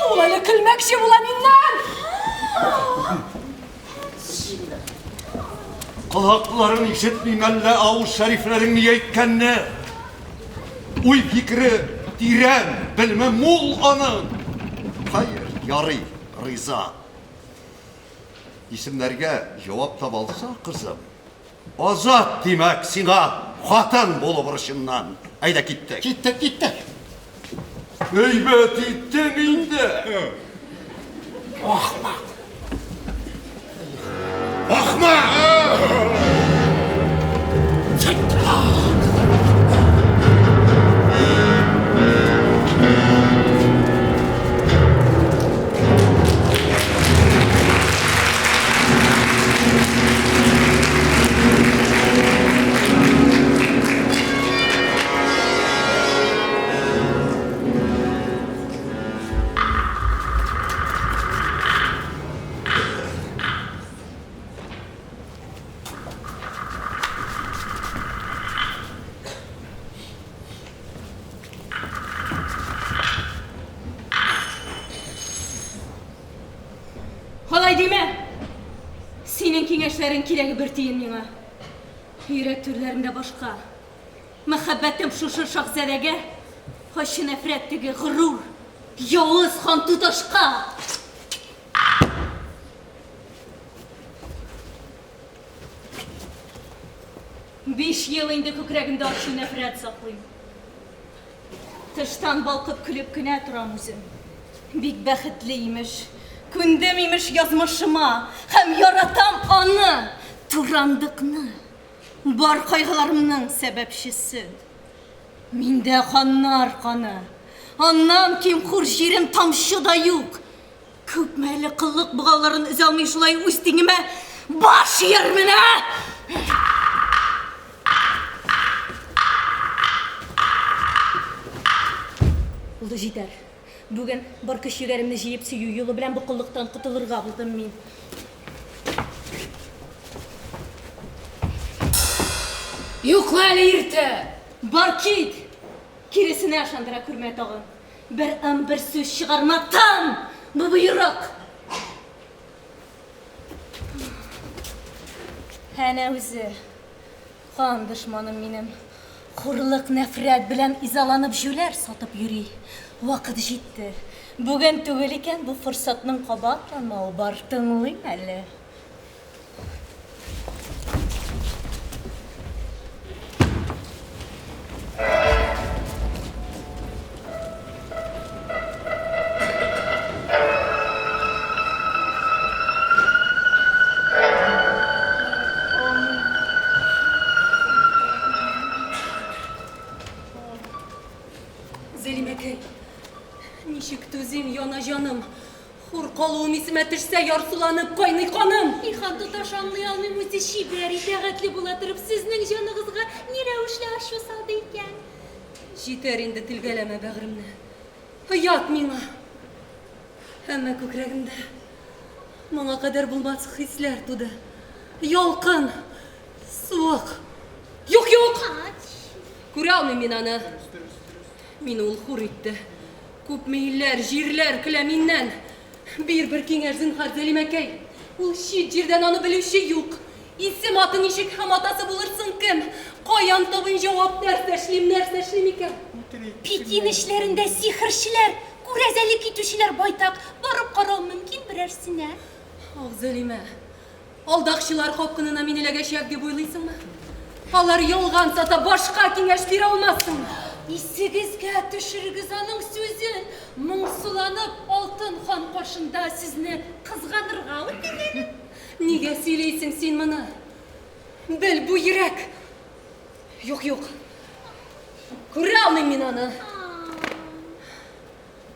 Speaker 8: Ул әле көлмәкче була миннән.
Speaker 6: Kulakların işitmeymenle avuç şeriflerin niye ikkenni? Uy fikri diren, bilmem mul anın. Hayır, yarı, rıza. İsimlerge cevap tabalsa kızım. Azat demek sina hatan bolu vuruşundan. Ayda gittik.
Speaker 10: Gittik.
Speaker 6: Heybet ettin indi.
Speaker 9: Алай деме. Синең киңәшләрең кирәге бер тиен миңа. Йөрәк төрләрендә башка. Мәхәббәтем шушы шахзадәгә, хашы нәфрәттәге горур, явыз хан туташка. Биш ел инде күкрәгемдә ашы нәфрәт саклыйм. Тыштан балкып көлеп кенә торам үзем. Бик бәхетле имеш. Күндем имеш язмышыма, һәм яратам аны, турандыкны, бар кайгыларымның сәбәпчесе. Миндә ханнар каны, аннан ким хур җирем тамчы да юк. Күпмәле кыллык бугауларын өзә алмый шулай үз тиңемә баш йөрменә. Ул җитәр. Бүген бар көчләремне җыеп сөю юлы белән бу кыллыктан котылырга булдым мин. Юкла әле иртә. Бар кит. Киресенә ышандыра күрмә тагын. Бер сүз чыгарматан. Бу буйрак. Әнә үзе. Кан дошманым минем. Хурлык нәфрәт белән изаланып җүләр сатып йөри. Вакыт җитте. Бүген түгел икән бу форсатның кабатланмауы бар, тыңлыйм әле.
Speaker 8: Алуым исемә төшсә, ярсуланып кайный каным.
Speaker 9: Ихан туташ аңлый алмыйм, үзе шибәр, итәгатьле була торып, сезнең җаныгызга ни рәвешле ачу салды икән?
Speaker 8: Җитәр инде телгәләмә бәгыремне. Ят миңа. Әмма күкрәгемдә моңа кадәр булмас хисләр туды. Ялкын, суык. Юк! Күрә алмыйм мин аны. Мин ул хур итте. Күпме илләр, җирләр көлә миннән. Bir киңәш зинһар Зәлимәкәй. Ул чит җирдән аны белүче юк. Исем аты ничек һәм атасы булырсың кем? Каян табын җавап, нәрсә эшлим икән?
Speaker 9: Пекин эшләрендә сихерчеләр, күрәзәлек итүчеләр байтак. Барып карау мөмкин берәрсенә?
Speaker 8: Ах, Зәлимә. Алдакчылар хакынына мин эләгәчәк дип уйлыйсыңмы? Алар ялган сата, башка киңәш бирә алмассың.
Speaker 9: Исегезгә төшерегез аның сүзен. Моңсуланып, Алтын хан каршында сезне кызганырга үтенәм.
Speaker 8: Нигә сөйләйсең син моны? Бел, бу йөрәк. Юк. Күрә алмыйм мин аны.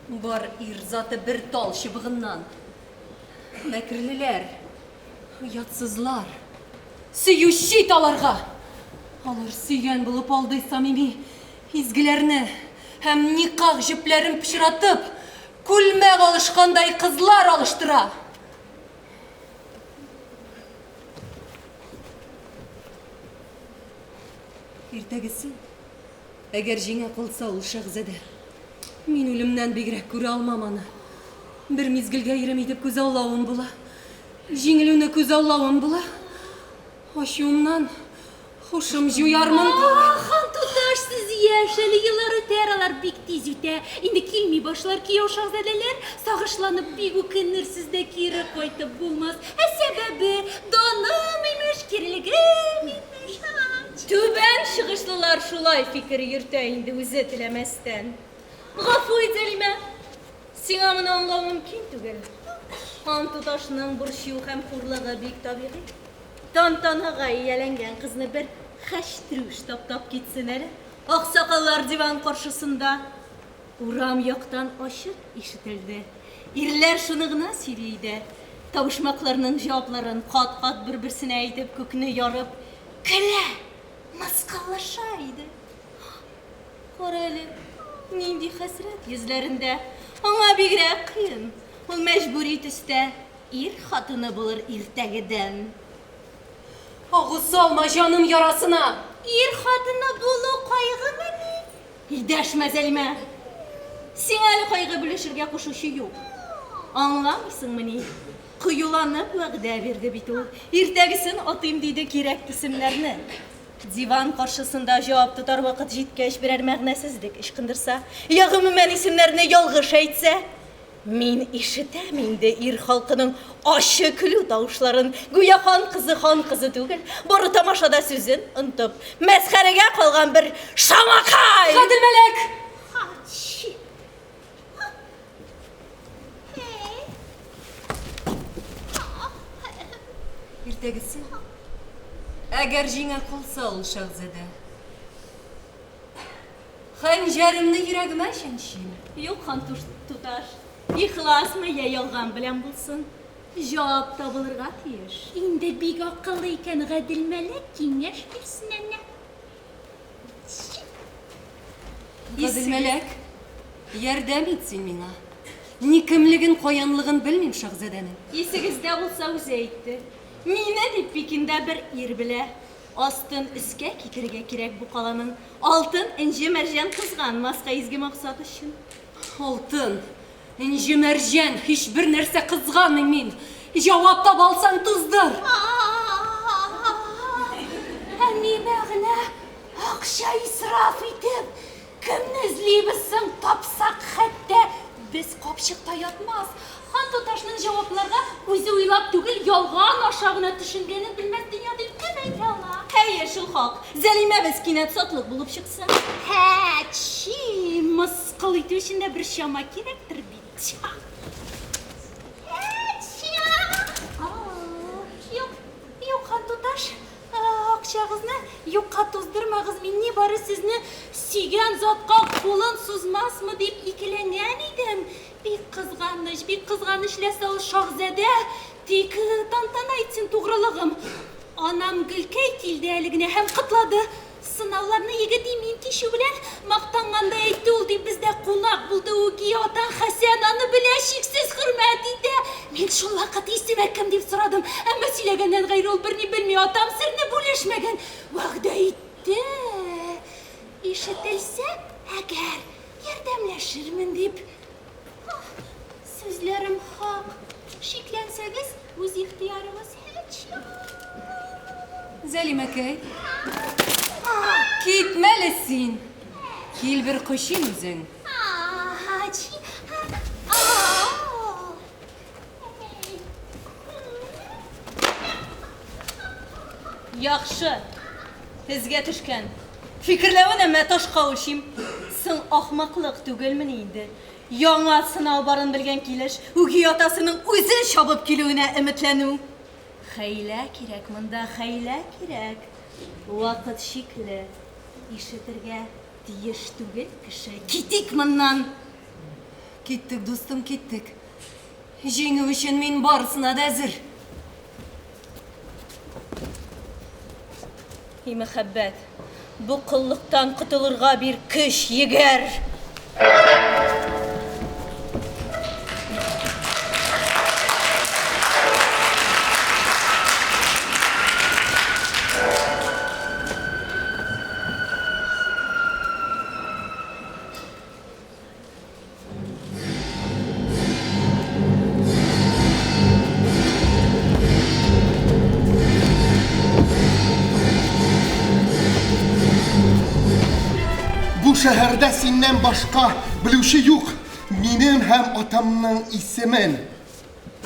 Speaker 8: Бар ир заты бер тал чыбыгыннан. Мәкерлеләр, ятсызлар. Сөючи таларга. Алар сөйгән булып алды самими изгеләрне һәм никах җепләрен пычратып, күлмәк алышкандай кызлар алыштыра. Иртәгесен, әгәр җиңә кылса ул шәһзадә, мин үлемнән бигрәк күрә алмам аны. Бер мизгелгә ирем итеп күз аллавым була. Җиңелүне күз аллавым була. Ачуымнан хушым җуярмын.
Speaker 9: Хан туташ, сез яшәле еллар үтәр, алар бик тиз үтә. Инде килми башлар кияү шаһзадәләр, сагышланып бик үкенер, сездә кире кайтып булмас. Сәбәбе даным имеш, кирелегем имеш.
Speaker 8: Түбән чыгышлылар шулай фикер йөртә инде үзе теләмәстән.
Speaker 9: Гафу ит, Зәлимә. Сиңа моны аңлау мөмкин түгел. Хан туташның борчу һәм хурлыгы бик табигый. Тантанага ияләнгән кызны бер хәштрүш таптап китсен әле. Аксакаллар диван каршысында. Урам яктан ачык ишетелде. Ирләр шуны гына сөйли иде. Табышмакларның җавапларын кат-кат бер-берсенә әйтеп күкне ярып, көлә, маскалаша иде. Кара әле, нинди хәсрәт йөзләрендә. Аңа бигрәк кыен. Ул мәҗбүри төстә ир хатыны булыр иртәгедән.
Speaker 8: Агыз салма җаным ярасына.
Speaker 9: Ир хатыны булу кайгымы ни? Дәшмә, Зәлимә. Сиңа әле кайгы белешергә кушучы юк. Аңламыйсыңмы ни? Кыюланып вәгъдә бирде бит ул. Иртәгесен атыйм диде кирәк исемнәрне. Диван каршысында җавап тотар вакыт җиткәч берәр мәгънәсезлек ычкындырса, я гомумән исемнәрне ялгыш әйтсә, мин ишетәм инде ир халкының ачы көлү тавышларын. Гүя хан кызы түгел, бары тамашада сүзен онтып, мәсхәрәгә калган бер шамакай.
Speaker 8: Гадел мәләк! Иртәгесен, әгәр җиңә калса ул шәһзадә, хәнҗәремне йөрәгемә чәнчим.
Speaker 9: Юк, хан туташ. Ихласмы я ялган белән булсын, җавап табылырга тиеш. Инде бик акыллы икән Гадел мәләк, киңәш бирсен әнә.
Speaker 8: Гадел мәләк, ярдәм ит син миңа. Никемлеген, каянлыгын белмим шәһзадәнең.
Speaker 9: Исегездә булса үзе әйтте. Мине дип Пекиндә бер ир белә. Астын өскә китергә кирәк бу каланың. Алтын, инҗе, мәрҗән кызганмаска изге максат өчен.
Speaker 8: Алтын, инҗе, мәрҗән, һичбер нәрсә кызганмыйм мин. Җавап таба алсаң туздыр.
Speaker 9: Нимә генә акча исраф итеп, кемне эзлибез соң, тапсак хәтта без капчыкта ятмас. Хан туташның җавапларга үзе уйлап түгел, ялган аша гына төшенгәнен белмәс дөнья дип кем әйтә ала? Хәер, шул хак. Зәлимә без кинәт сатлык булып чыксын. Мыскыл итү өчен дә бер чама кирәктер бит. Юк, хан туташ. Акчагызны юкка туздырмагыз. Мин ни бары сезне сөйгән затка кулын сузмасмы дип икеләнгән идем. Bik kızganış lese o şahzede. Tik tantana için tuğralığım. Anam Gülkey tildeligine hem kıtladı. Sınavlarını yigediğimin kişi bilen maqtanganda aytdı ol deyip bizde konak buldu o ki atan Hasan'ını bileşiksiz hürmet edi. Men şulla katı isim ekkem deyip soradım. Ama silegenden gayrı ol birini bilmiyor atam sırrını buleşmegen. Vaqda aytdı. İşitilse eğer yardımlaşırmın deyip. Sözlerim hak. Şiklenseniz öz ihtiyarınız hiç yok.
Speaker 8: Zelimekey. Gitmelisin. Kil bir kuşun üzün.
Speaker 9: Hacı. Yaxşı. Sizge düşken. Fikirlevine metoş kavuşayım. Sen ahmaklık tügelmin indi. Yana sınav barın bilgen kiliş. Ugi atasının özün şabıp kilüğüne ümitlenu. Hayla kirek mında hayla kirek. Vakit şikli. İşitirge diyeş tügel kişi. Kitik mından.
Speaker 8: Gittik dostum gittik. Jingim için men barısına da hazır.
Speaker 9: Hi mehabbet. Bu kıllıktan kutulurga bir kış yiger.
Speaker 1: Bu şehirde senden başka bilüşü yok. Benim hem atamın ismin.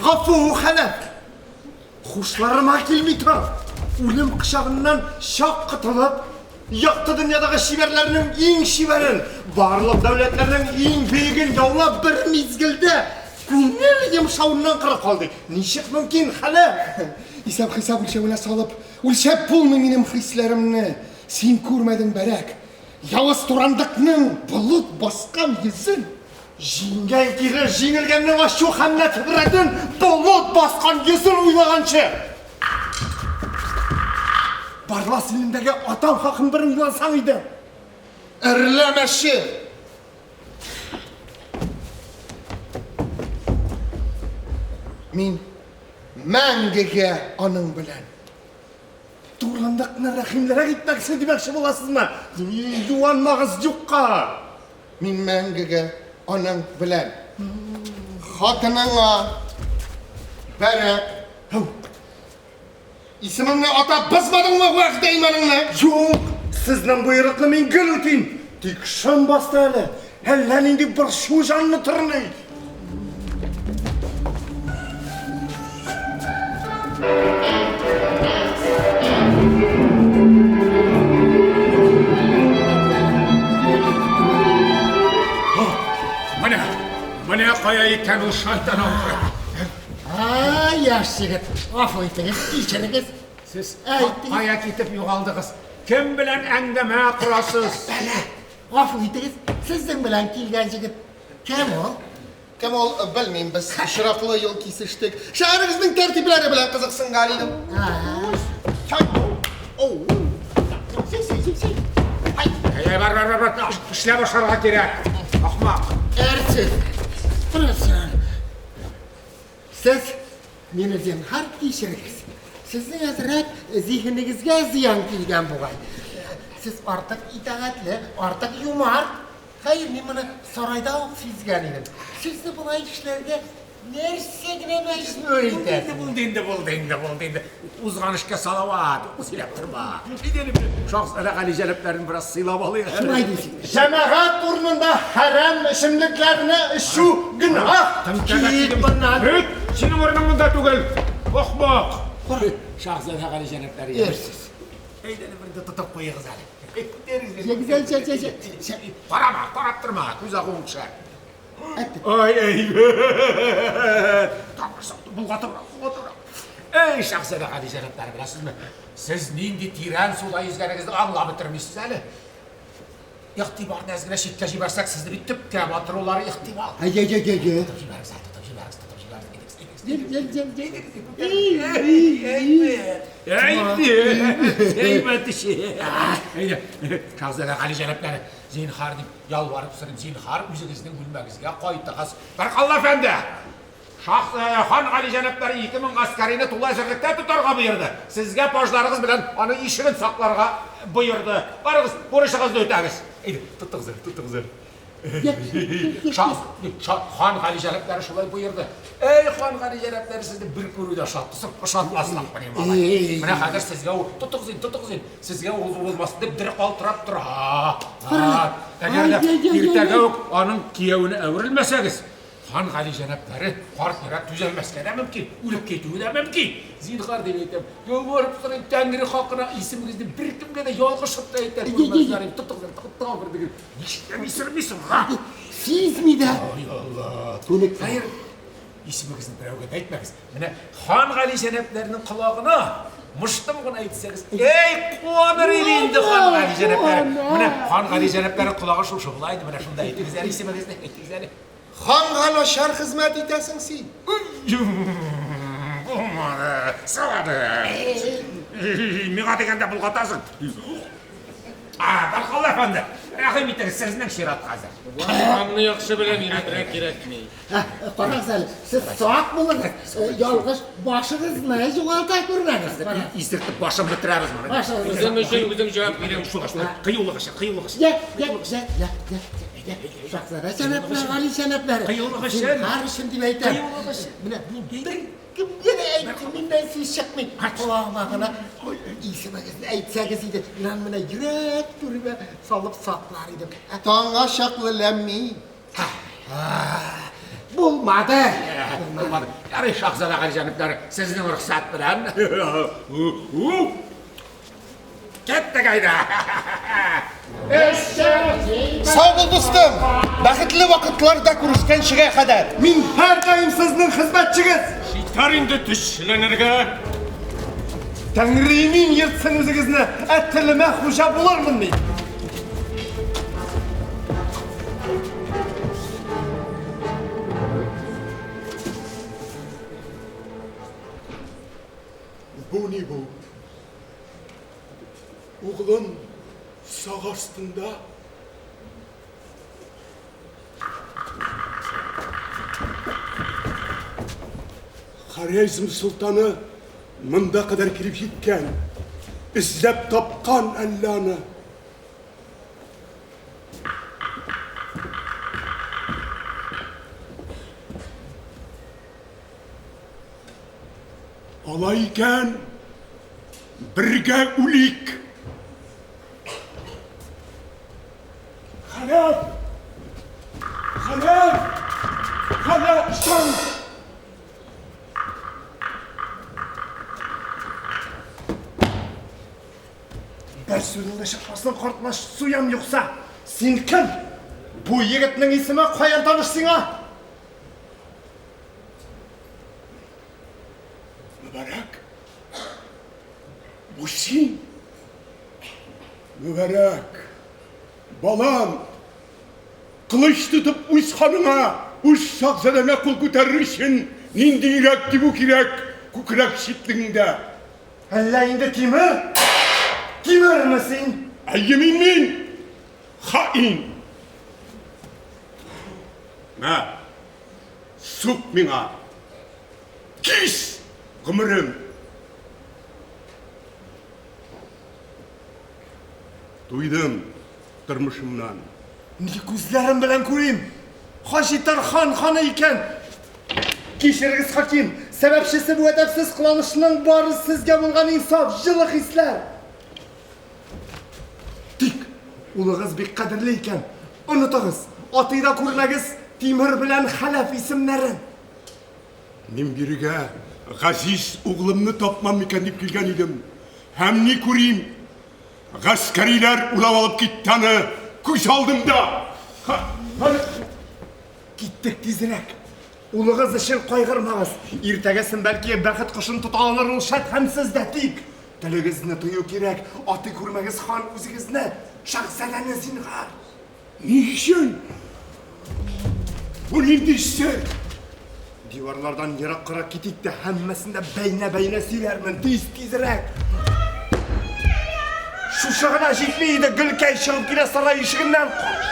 Speaker 2: Gafu halef. Kuşlarıma kilmitan. Ölüm kışağından şak kıtılıp, yaktı dünyadaki şiverlerinin en şiverin, varlık devletlerinin en beygin yavla bir mizgilde günler yumşağından kırık kaldı. Nişik mümkün halef.
Speaker 1: İsab hesap ülşevine salıp, ülşep bulma benim hislerimni. Sen görmedin berek. Yavuz Turandık'nın bulut baskan yüzün.
Speaker 2: Jingen girer, jingilgennin aşu hamlet biredin, bulut baskan yüzün uylağançı. Barlas ilindeki atam hakkın bir uylansan idi.
Speaker 1: Erlemeşi. Min mengege anın bilen.
Speaker 2: Turandık'ın rahimlere gitmekse demekşi bulasız mı? Yuvanmağız yukka.
Speaker 1: Min mengege anın bilen. Hatınına berek. İsmini ata basmadın mı vakit eymanınla?
Speaker 2: Yok, sizden buyruklu men gül öteyim. Dik şön bastı hele. Hellen indi bir şu canlı tırnı.
Speaker 7: Bana kaya iken o şeytan avı.
Speaker 10: Ay yaş yigit. Af oytiniz, içiniz.
Speaker 7: Siz
Speaker 10: Aytınız.
Speaker 7: kaya gitip yoğaldınız. Kim bilen endeme kurasız?
Speaker 10: Bele. Af oytiniz. Sizden bilen kilgen yigit. Kim o?
Speaker 1: Kemal bilmeyeyim biz şıraflı yol kesiştik. Şehrimizin tertipleri bilen kızıksın galiydim.
Speaker 7: Hey var. İşle başarıya gerek. Ahmak.
Speaker 10: Ersiz. Burası. Siz menizden harp geçiriniz. Sizin hazret zihningizge ziyan kilgen buğay. Siz artık itaatli, artık yumar. Hayır, men buni sarayda o'qib sizgan edim. Sizni bu ishlarga nersagina majbur etasiz.
Speaker 7: Buldu. Uzganışka salavat. Silap durma. Gidelim. Şahslara Ali Celiplerin biraz silap alıyor.
Speaker 10: Shunday deysizlar.
Speaker 2: Cemaat burnunda haram işimliklerini şu günah.
Speaker 7: Hüt! Senin ornamında tugel. Ahmak.
Speaker 10: Shahzoda Ali Celipleri yersiz.
Speaker 7: Eydeni bir de tutup koyuyoruz Ali.
Speaker 10: Güzel.
Speaker 7: Parama, parattırma. Güzel konuşa.
Speaker 10: Hadi.
Speaker 7: Ay ey. Tanrısın, bu katı Ey Şahzade Hadi Cenaplar bilasizmi? Siz nindi tiren suda yüzgerinizde Allah bitirmişsiniz Ali. İhtibal nezgine şitle jibersek sizde bir tüp tebatır oları ihtimal.
Speaker 10: Gel.
Speaker 7: Eymet işi. Şahzade Ali Cenepleri, zinhar deyip yalvarıp sırım, zinhar üzerinizden gülmənizge koydunuz. Barkallah efendi. Han Ali Cenepleri 2000 askerini Tula Zirlik'te tutarga buyurdu. Sizge pajlarınız bilen onu işinin saklarga buyurdu. Varınız, buruşunuzda ötəniz. Tuttuğuzdur. Han Ali Cenepleri şulay buyurdu. Ey Han Ali Cenepleri sizde bir kuruyda şattısın, şatlasın benim alay. Mine kadar sizge o, tuttuğuzun. Sizge oğuz olmasın deyip direk altırap dur. Eğer de irtege onun kiyevini evrilmeseniz, Han Ali Cenepleri partiyarak düzelmesine de mümkün, ölüp ketüğü de mümkün. Zinhar demeydim, yolvarıp sırayım Tengri hakkına isiminizi bir kimde de yolgışıp da yeter. Tuttuğuzun. İşlemişsin ha?
Speaker 10: Siz mi de?
Speaker 7: Ay Allah. Hayır. İsminizni birovga aytmangiz. Mana Han Ali Ceneplerinin kulağına muştum bunu aytsangiz. Ey quvonur endi Han Ali Cenepler. Mana Han Ali Ceneplerinin kulağı şu şulaydı. Mana shunda aytingizlar ismingizni aytingizlar.
Speaker 1: Xanğana şər xizmət etəsən sən.
Speaker 7: Sağadı. Miğa degende bulgatasın. Barkallah efendi. Rahim etiniz sizden şirat hazır.
Speaker 4: Anını yaxşı bilen yürütürek gerekmeyi.
Speaker 10: Qaraqsal, siz soğuk bulunuz. Yalğız başınız ne juğalta görmeniz.
Speaker 7: İstirtip başım bitireriz bana.
Speaker 4: Bizim için bizim cevap verin.
Speaker 7: Kıyılı kışı.
Speaker 10: Gel. Şahzade Cenepler, Ali Cenepler.
Speaker 7: Kıyılı kışı.
Speaker 10: Zinhar şimdi beyten.
Speaker 7: Kıyılı kışı.
Speaker 10: Kimde de eğitiminden siz çıkmayın. Kulağıma kana isminizni aytsagiziydi. İnan mene yürek türüme salıp saklar idim.
Speaker 1: Tağa şaqlı ləmmi.
Speaker 10: Bulmadı.
Speaker 7: Olmadı. Yarı Şahzade Ali Cenepler sizin ruhsat bilen. Ketdi gayda.
Speaker 1: Sağ ol dostum. Bəxtli vaqtlarda görüşkən şigə qədər.
Speaker 2: Min her daim sizin hizmetçiniz.
Speaker 4: Şitar indi tüşlenirge.
Speaker 2: Tengrimin yırtsın özünüzünü, ettilime hoşa bulur mu ne?
Speaker 1: Bu ne bu? Oğlum sağ astında. Хорезм Sultanı mında kadar kirip gitken, izlep tapkan Allah'ını. Alayken birge ulik. Halef! Son!
Speaker 2: Ben süründe çıkmasın korkmaz suyam yoksa. Sen kim? Bu yigitnin ismi koyan tanışsın ha?
Speaker 1: Mübarek. Bu sen. Mübarek. Balam. Kılıç tutup üç hanıma, üç şahzademe kul kurtarırsın. Nindi yürekti bu kirek, kukurak şitlinde.
Speaker 2: Ellerinde Timur? Timur musun?
Speaker 1: Yeminmin hain. Ma. Suk mina. Kis. Gımırım. Duydum durmuşumdan.
Speaker 2: Ne gözlerim bilen göreyim. Haşitar hanı iken. Kişiriz hakim. Sebepşisi bu edepsiz kılanışının barı sizge bulgan insaf, jılık hisler. Dik, ulağız bir kadirliyken. Unutağız. Atıyla kurunağız Timur bilen Halef isimlerin.
Speaker 1: Men birige Gaziz oğlumnu tapmam iken dip kelgen idim. Hem ne kurayım? Gaskariler ulap alıp gittani kuş aldım da.
Speaker 2: Hadi. Gittik dizirek. Ulağız için koygırmağız. İrtegesin belki bəxit kuşun tutanır olşat hem sizde dik. Diligizini tuyu kirek. Atı kurmağız han üzügizini. Şahzadeni zinhar. Ni için? Bu neydi işte? Divarlardan yirak gitik de hemmesinde beyne silermin tezrek. Şu şahına şikliydi Gülkay çıkıp yine saray ışığından koş.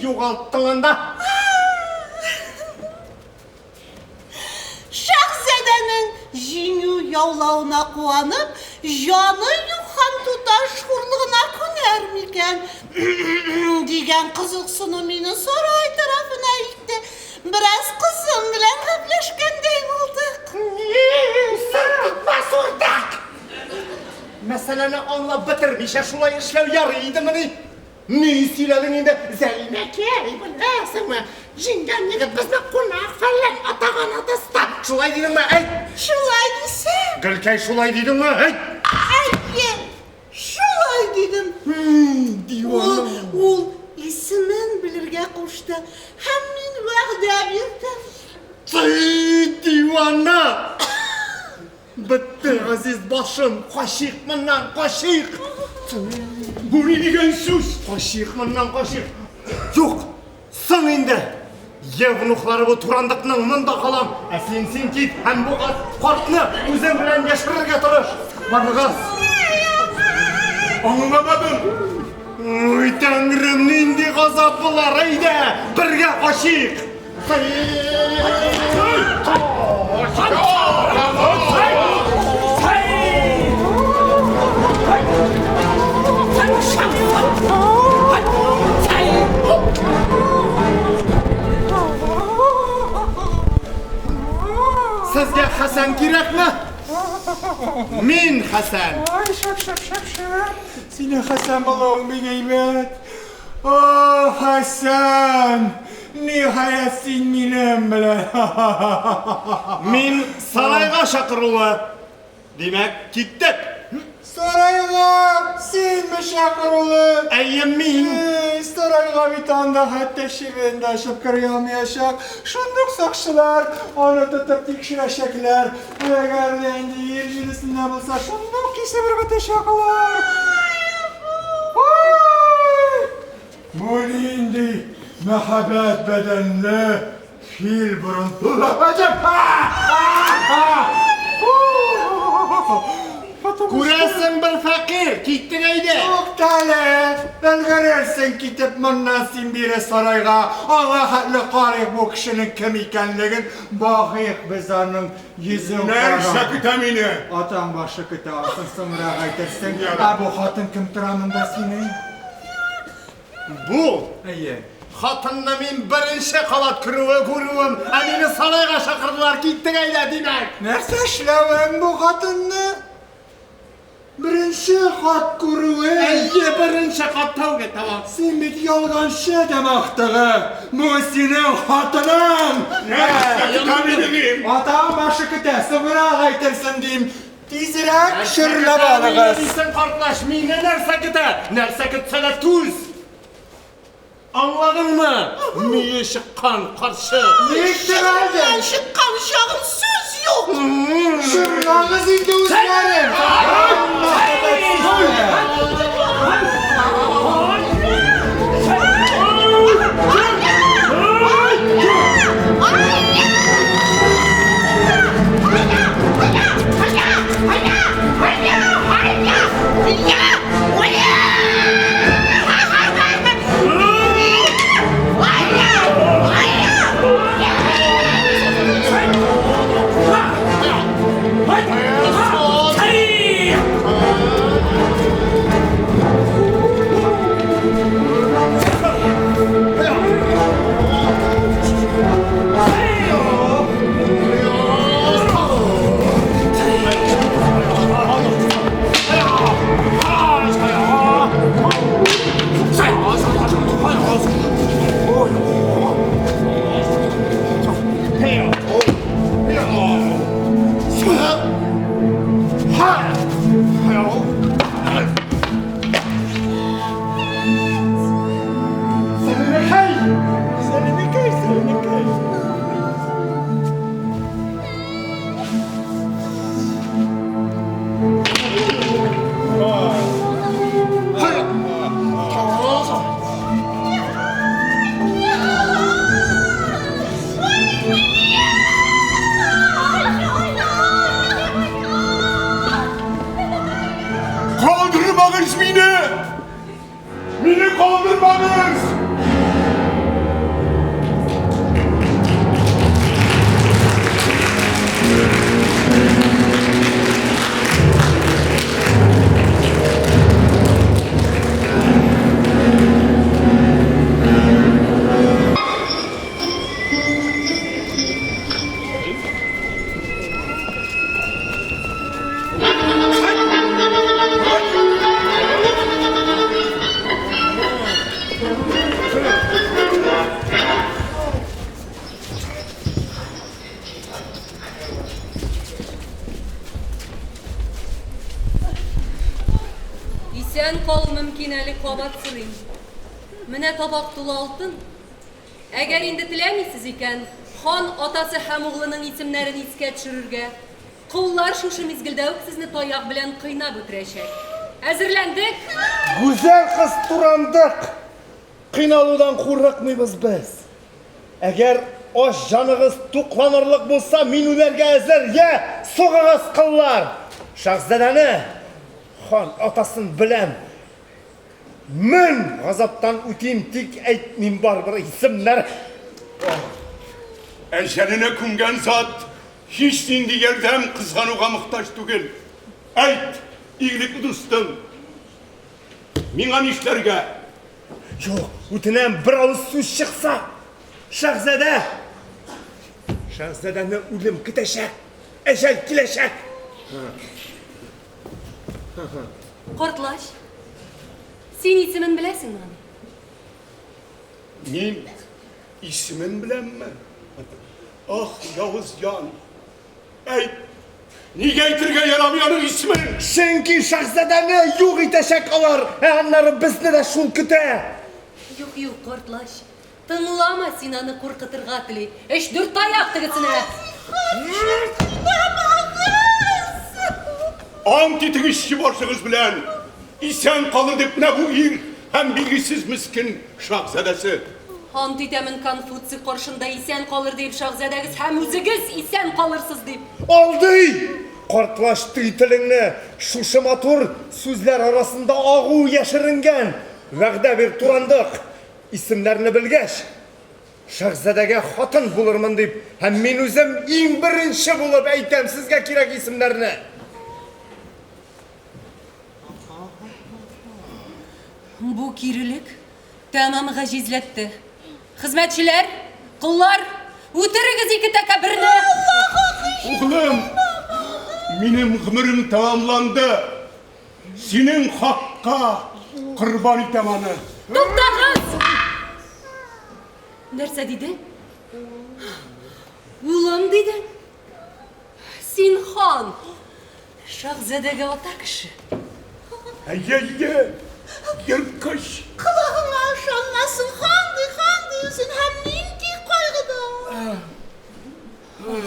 Speaker 2: Yoğalttığında
Speaker 11: Şahzadenin jinyu yavlağına kuanıp janı yuhan tutaş hurluğuna kunermiken diyen kızıksını meni saray tarafına itti. Biraz kızım bilen hapleşkendey olduk.
Speaker 2: Sır tutma sordak. Meseleni anla bitirmişe şulay işlev yarıydı mı ne? Ne söyledin indi?
Speaker 10: Zeynep'e bilirsin mi? Jingen yigit bizni konak falan atağan atısta.
Speaker 2: Şulay dedin mi? Ey!
Speaker 11: Şulay dese.
Speaker 2: Gülkay şulay dedin mi? Ey!
Speaker 11: Ayye. Şulay dedim.
Speaker 2: Divana.
Speaker 11: Ol ismin bilirge koştu. Hemin vəqdə birdim.
Speaker 2: Ey divana! Bitti aziz başım. Kaşık mından kaşık. Bu ne diyen söz? Kaşık mından kaşık. Yok. Sen indi. Yevnukları bu turandıkның mında kalam. Sen git hem bu kartını özün bilen yaşırırga turur. Barlıgaz. Anlamadım. Oy tanrım nindi gazaplılar eyde. Birge kaşık. Sizge Hasan kerak mi? Men Hasan.
Speaker 7: Ay şap. Seni Hasan balağım bileymet. Oh Hasan. Nihayet sen benim bilen.
Speaker 2: Men sarayga şakırılı. Demek gittik.
Speaker 7: Sarayga sen mi şakırılı?
Speaker 2: Eyyem men.
Speaker 7: Sarayga bir tane daha teşrifinde aşıp kırılmayacak. Şunduk sakşılar onu tutup tekşireşekler. Eğer de indi yer cilisinde bulsa şunduk kişi bir teşakılar. Bu indi mehabbet bedenli fil burun. Hocam!
Speaker 2: Kuresin bir fakir. Gittik eydi.
Speaker 7: Çok tale. Ben görersin gidip mannasın biri sarayga. Allah hatlı qarih bu kişinin kim ikenligin. Bakıyık biz onun yüzü
Speaker 2: Nerse kütemini.
Speaker 7: Atan başı küte alsın sonra gaytersin. Bu hatın kim turamında senin?
Speaker 2: Bu.
Speaker 7: İyi.
Speaker 2: Hatınla men birinci kalat kürüvüm. Emini sarayga şakırdılar. Gittik eydi demek.
Speaker 7: Nerse işlevin bu hatınını? Birinci hat kuruvu.
Speaker 2: Eyye birinci kat tavge tamam.
Speaker 7: Sen bir yalgancı demektiği. Bu senin hatının.
Speaker 2: Kütemini.
Speaker 7: Atan başı küte sonra gaytersin diyeyim. Tizirek şırla balığız.
Speaker 2: Sen kardeş mine nerse gide. Nerse gitsene tuz. Anladın mı? Miye şıkkan karşı.
Speaker 11: Ben şıkkam şahım söz yok.
Speaker 7: Şırlanız indi uzmanım.
Speaker 8: Исән кал мөмкин әле кабат сорыйм. Менә табак тулы алтын. Әгәр инде теләмисез икән, хан атасы һәм углының исемнәрен искә төшерергә, куллар шушы мизгелдә үк сезне таяк белән кыйнап үтерәчәк. Әзерләндек?
Speaker 2: Güzel kız turandık. Kıynalıdan kurrakmıyız biz. Eğer o canınız tuklanırlık bulsa minülerge ezer ye soğağız kıllar. Şahzadəni han atasın bilem. Min gazaptan üteyim tik etmeyim barbara isimler.
Speaker 7: Eşeline küngen zat, hiç dindi yerden kızganuğa muhtaç değil. Ayt, iyilikli dostum. Minan işlerge.
Speaker 2: Yok, ütünen bir ağız söz çıksa. Şahzade. Şahzadəni ölüm gidecek. Ecel kileşek.
Speaker 8: Кортлаш. Син исемен беләсеңме?
Speaker 7: Min ismin bilen mi? Ah Yavuz Can. Ayt, niye itirge yaramayanın ismin?
Speaker 2: Çünkü şahzadəni yok itecek alar. Onları bizne de şul küte.
Speaker 8: Юк, юк, кортлаш. Тыңлама син аны куркытырга тели. Эш дүрт аяк тегесенә.
Speaker 7: Antitik işçi başınız bilen, isen kalın deyip ne bu ir, hem bilgisiz miskin şahzadesi.
Speaker 8: Ант итәмен Конфуций каршында исән калыр дип шаһзадәгез һәм үзегез исән калырсыз дип.
Speaker 2: Aldı! Kartlaştı itilini, şuşu matur sözler arasında ağu yaşırıngen. Vəqdə bir turandık, isimlerini bilgeç. Şahzadəge hatın bulurman deyip, hem min özüm en birinci bulup eytem sizge kirek isimlerini.
Speaker 8: Bu kirilik tamam gajizletdi. Hizmetçiler, kullar, utirigіз iki təkəbirni.
Speaker 7: Oğlum, benim ömrüm tamamlandı. Senin hakka kurban item anı.
Speaker 8: Туктагыз! Нәрсә дидең? Улым дидең? Син хан, шаһзадәгә ата кеше.
Speaker 7: Eye, yırkış.
Speaker 11: Kulağına aşanmasın hangi yüzün hem nindi kaygıda.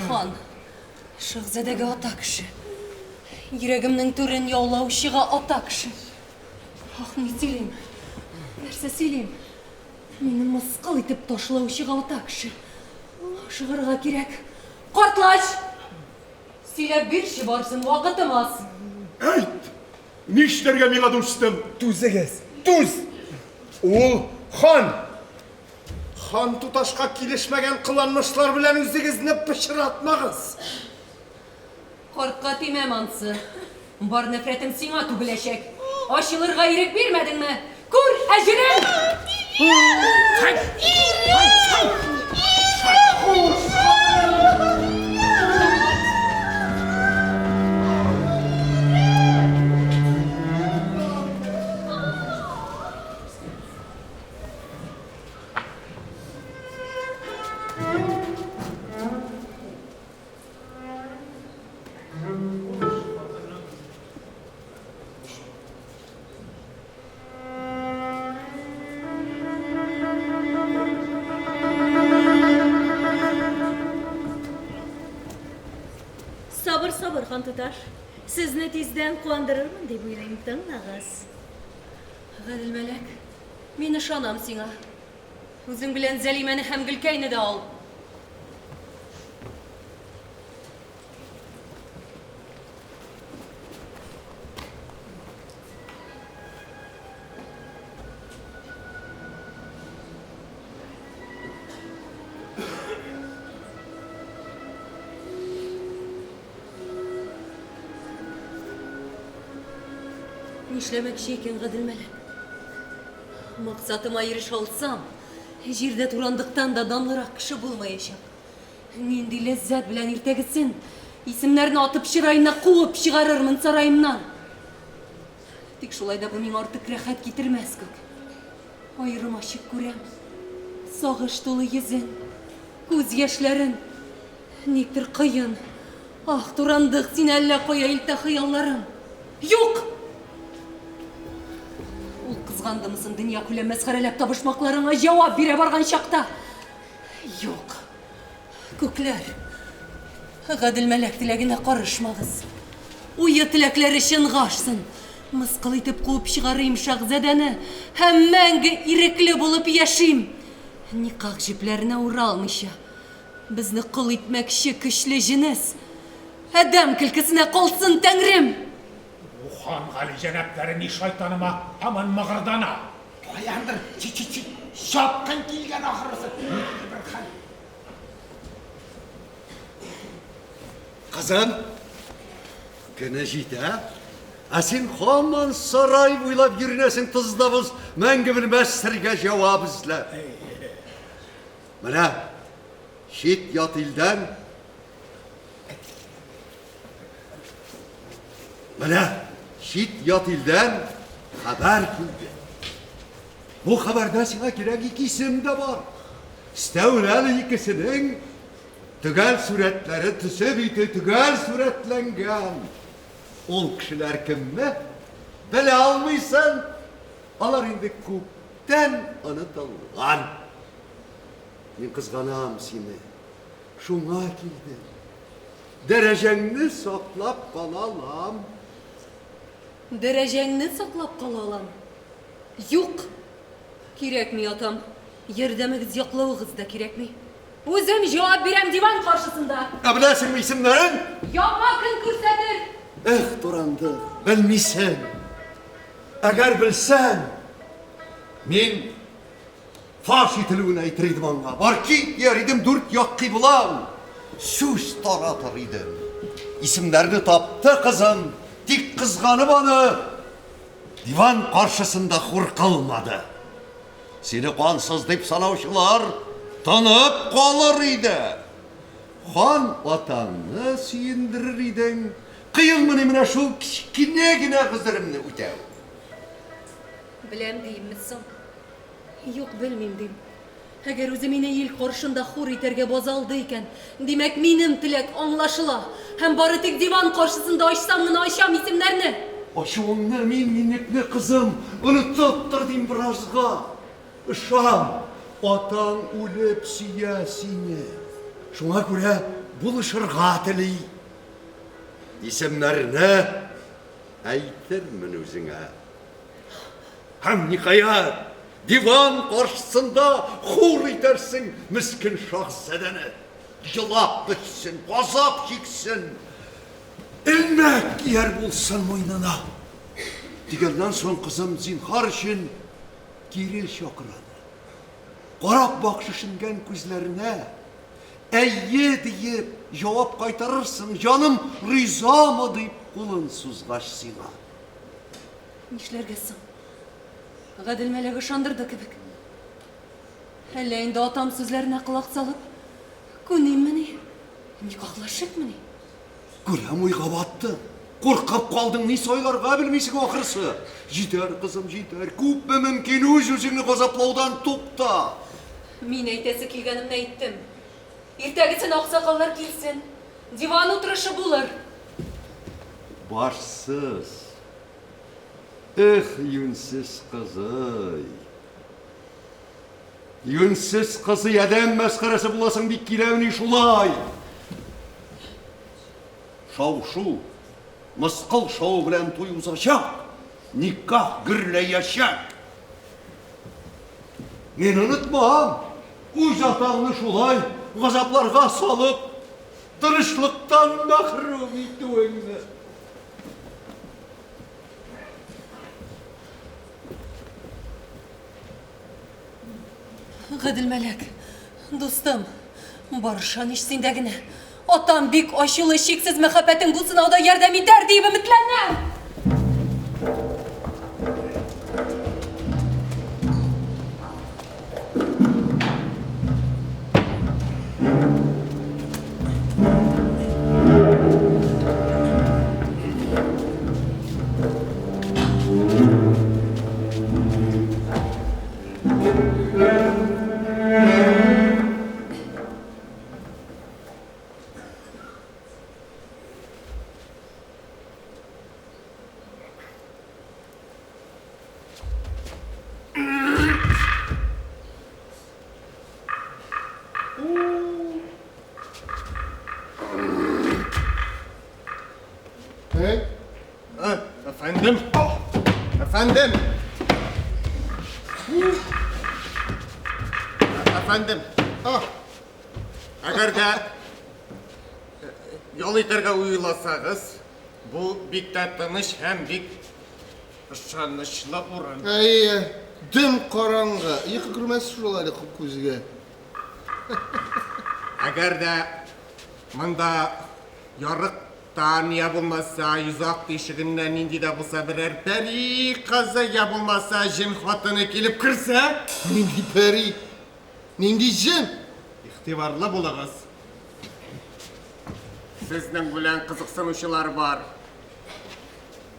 Speaker 8: Хан, шаһзадәгә ата кеше. Йөрәгемнең түрен яулаучыга ата кеше. Ах, ни сөйлим? Нәрсә сөйлим? Мине мыскыл итеп ташлаучыга ата кеше. Шыгырга кирәк. Картлач! Сөйләп бирче барсын, вакытым аз.
Speaker 7: Ayt, nişlerge mina dostum.
Speaker 2: Tuzegez, tuz! Ул хан! Хан tutaşqa kilişmegen kılanmışlar bilen üzügizini pışıratmağız.
Speaker 8: Korkka тимәм ансы. Бар нәфрәтем сиңа түгеләчәк. Ачылырга ирек бирмәдеңме? Күр, әҗерен!
Speaker 9: Sabır хан tutar. Sizni tezden kuandırırmın diye buyurayım tыңнагыз.
Speaker 8: Гадел мәләк, мин ышанам сиңа. Үзең белән Зәлимәне һәм Гөлкәйне дә ал. Нишләмәкче икән Гадел мәләк? Максатыма ирешә алсам, җирдә турандыктан да данлырак кеше булмаячак. Нинди ләззәт белән иртәгесен исемнәрне атып чырайына куып чыгарырмын сараемнан. Тик шулай да бу миңа артык рәхәт китермәс күк. Ayrım aşık görem. Sağış dolu yüzün. Göz yaşların. Niktir kıyın. Ah durandık sinelle koya ilte hıyallarım. Yok! Ул kızgandı mısın dünya küle mezharelep tabışmaklarına cevap bire bargan şakta. Yok. Kökler. Gadil melek dilegine karışmağız. Uyu tilekleri şıngaşsın. Мысқыл етіп қуып шығарayım шахзаданы. Hem мәңгі ирекли болып yaşayım. Никақ жіпlerine уралмыша. Bizni qul etmekşi күчлі жінес. Adam külkisine қолсын тәңірім.
Speaker 7: Uxan Gali Cenapları ni şeytanıma aman mağırdana. Dayandır, çi. Şapkın kilgen ahırısı.
Speaker 6: Kızım, güne jiydi ha? Sen haman saray boylap yürünesin tızdavız, мәңгі bilmez sirge cevap izle. Mene, şit yat ilden, haber geldi. Bu haberde sana gerek iki isim de var. İstevneli ikisinin tügel suretleri tüsebiti tügel suretlengen. Ol kişiler kimme? Bele almışsan, alar indi kupten anıtılgan. Ben kızganam seni, şuna kildim. Dereceni saklap kalalam.
Speaker 8: Dereceni saklap kalalam. Yok. Kirek mi atam? Yerdemiz yoklığınız da kirek mi? Özüm cevap verem divan karşısında.
Speaker 6: Bilesin mi isimlerin?
Speaker 8: Yapmakın kürsedir.
Speaker 6: Durandı, bilmişsen. Eğer bilsen, men faş itilüğüne yitirdim ona. Var ki yeridim dört yakkı bulan. Söz taratır idim. İsimlerini taptı kızım. Dik kızganı bana. Divan karşısında hur kalmadı. Seni kansız deyip sanavşılar tanıp kalır idi. Han vatanını suyundirir idin. Kıyılmın emine şu kiçkine kızlarımını ötev.
Speaker 8: Bilem deyim misin? Yok bilmeyim deyim. Eğer özümine il karşında hur iterge bozaldıyken, demek benim tilek anlaşıla. Hem bari tek divan karşısında açsam mı aşam isimlerini.
Speaker 6: Aşığımını minikli kızım, unututturdum birazga. Şam, atan ölüp siyasine. Şuna göre buluşur gatili. İsimlerini aytırmın özüne. Hem nikayet, divan karşısında hur edersin miskin şahzedeni. Yılap bitsin, gazap çeksin. İlmek yer bulsan moynana. Digenden son kızım zinhar için geri şakıran. Qarab bakışışıngan gözlerine eyye deyip cevap kaytarırsın. Canım rıza mı deyip kulun suzgaş sina.
Speaker 8: Nişler gelsin. Gadil meleği şandırdı kibik. Hele indi atam sözlerine kulak salıp köneyim mini, nikahlaşık mini.
Speaker 6: Gürem uyga battı. Korkap kaldın ne soylarga bilmeysin ahırsı. Jider kızım jider. Köp mü mümkün özünü gazaplaudan topta.
Speaker 8: Min eytesi kilgenimde eyttim. İrtegisin aksakallar kilsin. Divan oturuşu bulur.
Speaker 6: Başsız. Yünsüz kızı. Yünsüz kızı yedem meskarası bulasın bir kilevni şulay. Şavşu, mıskıl şavu bilen toy uzakşak, nikah gürle yaşak. Men unutmam, ucatanlı şulay, gazaplarga salıp, tırışlıktan mahrum ettiğini.
Speaker 8: Gadil melek, dostum, barışan işsindegine. Atam bik aşılı şiksiz mehabetin bu sınavda yardım eder diye ümitlendim.
Speaker 4: Efendim. Efendim.
Speaker 1: Ah,
Speaker 4: Agar da yol iterge uyulasanız, bu bik de tanış hem bik ышанычлы урын.
Speaker 1: ey, dim karangı. Yıkı kırmaz şuraları kuzge.
Speaker 4: Agar da mında yarıktan ya bulmasa, yüzak deşiginden indi de bulsa birer peri kızı ya bulmasa, jin hatını kelip kırsa,
Speaker 1: Nindi peri. Nindi jin.
Speaker 4: İhtibarlı bulağız. Sizden bilen kızıksınışılar var.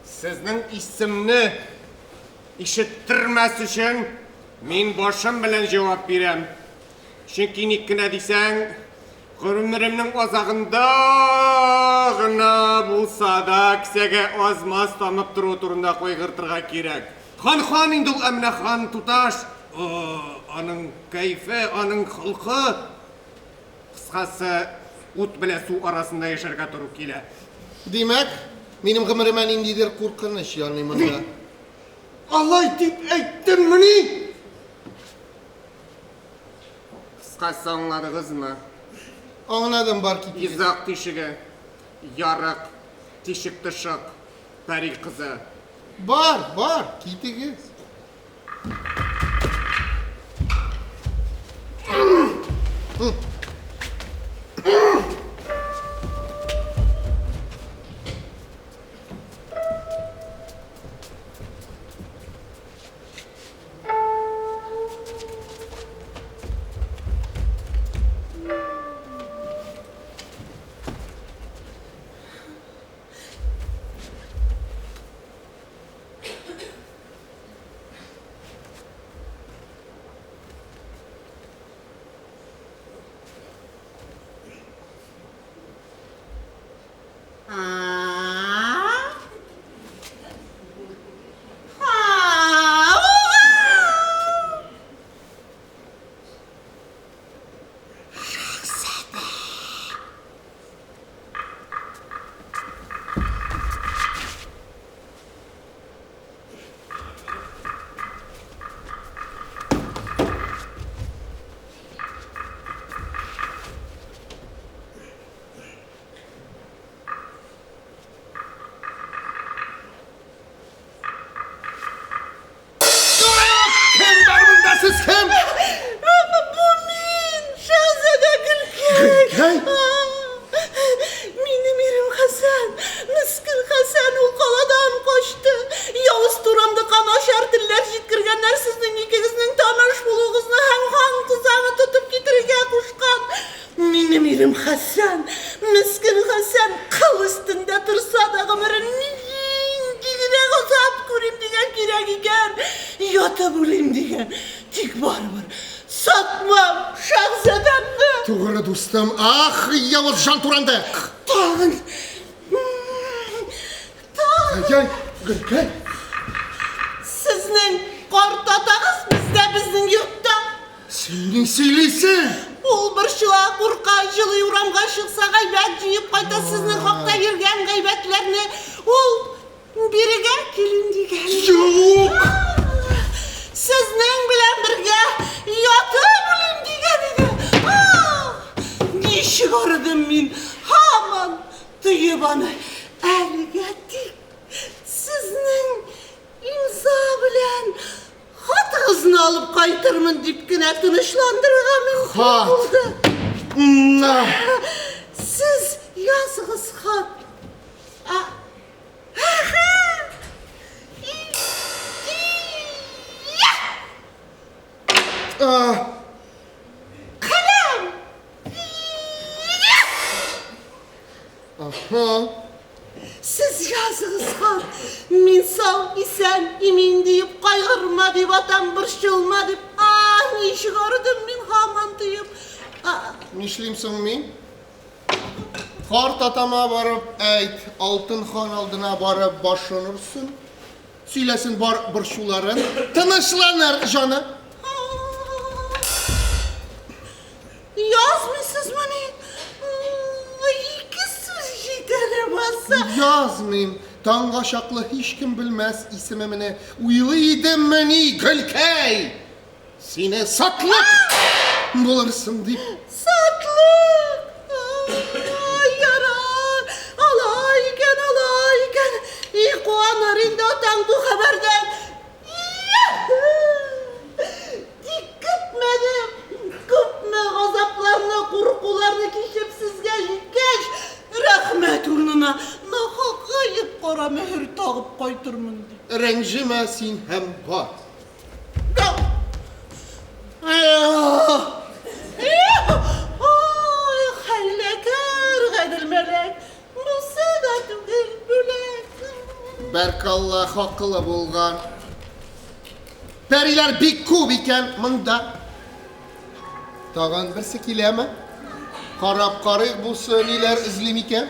Speaker 4: Sizden isimni işittirmez için men başım bilen cevap verem. Çünkü nikkine desen, ömrümün ozağında gına bulsa da kisege azmaz tamıp duru turunda koygırtırga kerek. Han indul emne han tutaş. Anın keyfi, anın halkı. Kıskası ut bile su arasında yaşarga turu kile.
Speaker 1: Demek, benim gımırıma nindidir korkunç yani mında.
Speaker 4: Allah deyip ettim mini. Kıskası anladınız mı?
Speaker 1: Anladım barki.
Speaker 4: İzak tişigi, yarık, tişik tışık, peri kızı.
Speaker 1: Var, kitigiz. Siz kim?
Speaker 11: Bu min Şahzade Gülkay. Benim erim Hasan. Miskin Hasan o kaladan koştu. Yavuz Turan'da kanaşar diller jitkirgenler sizin ikinizin tanış buluğuzunu hem han tuzağı tutup getirge kuşkan. Benim erim Hasan. Miskin Hasan kıl üstünde dursa da gımırın gidine uzat kurayım diyen kirek iken. Yata bulayım diyen. Tik barbar. Satmam Şahzademni.
Speaker 1: Doğru dostum. Ah, Yavuz Can Turan'da.
Speaker 11: Tağın.
Speaker 1: Gel, gel.
Speaker 11: Sizin kortatağız bizde bizim yurtta.
Speaker 1: Senin söyleysin.
Speaker 11: Ol bir şuğa kurka жылы uğramga çıksa gaybet jiyip kayta sizin hakta yürgen gaybetlerini ol birige kelin digen.
Speaker 1: Yok.
Speaker 11: Sizin bilen birge yatı bilin digen idi. Nişi gördüm min haman tüyü bana erge dik. Sizin imza bilen hat kızını alıp kaytırımın dipkine tınışlandırgamın
Speaker 1: Hat.
Speaker 11: buldu.
Speaker 1: Nah.
Speaker 11: Siz yazığız hat.
Speaker 1: Ah.
Speaker 11: Kalem.
Speaker 1: Aha.
Speaker 11: Siz yazığız hat. Min sağ isen imin deyip kaygırma deyip atan bırşılma deyip nişi gördüm min haman deyip.
Speaker 1: Nişlimsin min? Kart atama barıp ait, altın han aldına barıp başlanırsın. Söylesin bırşuların, tanışlanır canım.
Speaker 11: Yazmışsınız bana. İki söz yeterim olsa.
Speaker 1: Yazmayayım. Tanga şaklı hiç kim bilmez isimimini. Uylıydım beni Gülkey. Sine satlık bulursun deyip.
Speaker 11: Satlık. Ay yarar. Alayken. İyi kuanır indi otan bu haberden. Dik gitmedim. Gitme gazaplarına, kurkularını kişip sizge yitkeş. Rahmet urnuna nahaka yip kara mehir tağıp koyturmun di.
Speaker 1: Rencime sin hem var.
Speaker 11: Ay hallekar gadilmelek. Bu sedatım gülbülek.
Speaker 1: Berkallah haklı bulgan. Periler bik kub iken mında. Tağın bir sikileme. Karab karık bu söniler izlim iken.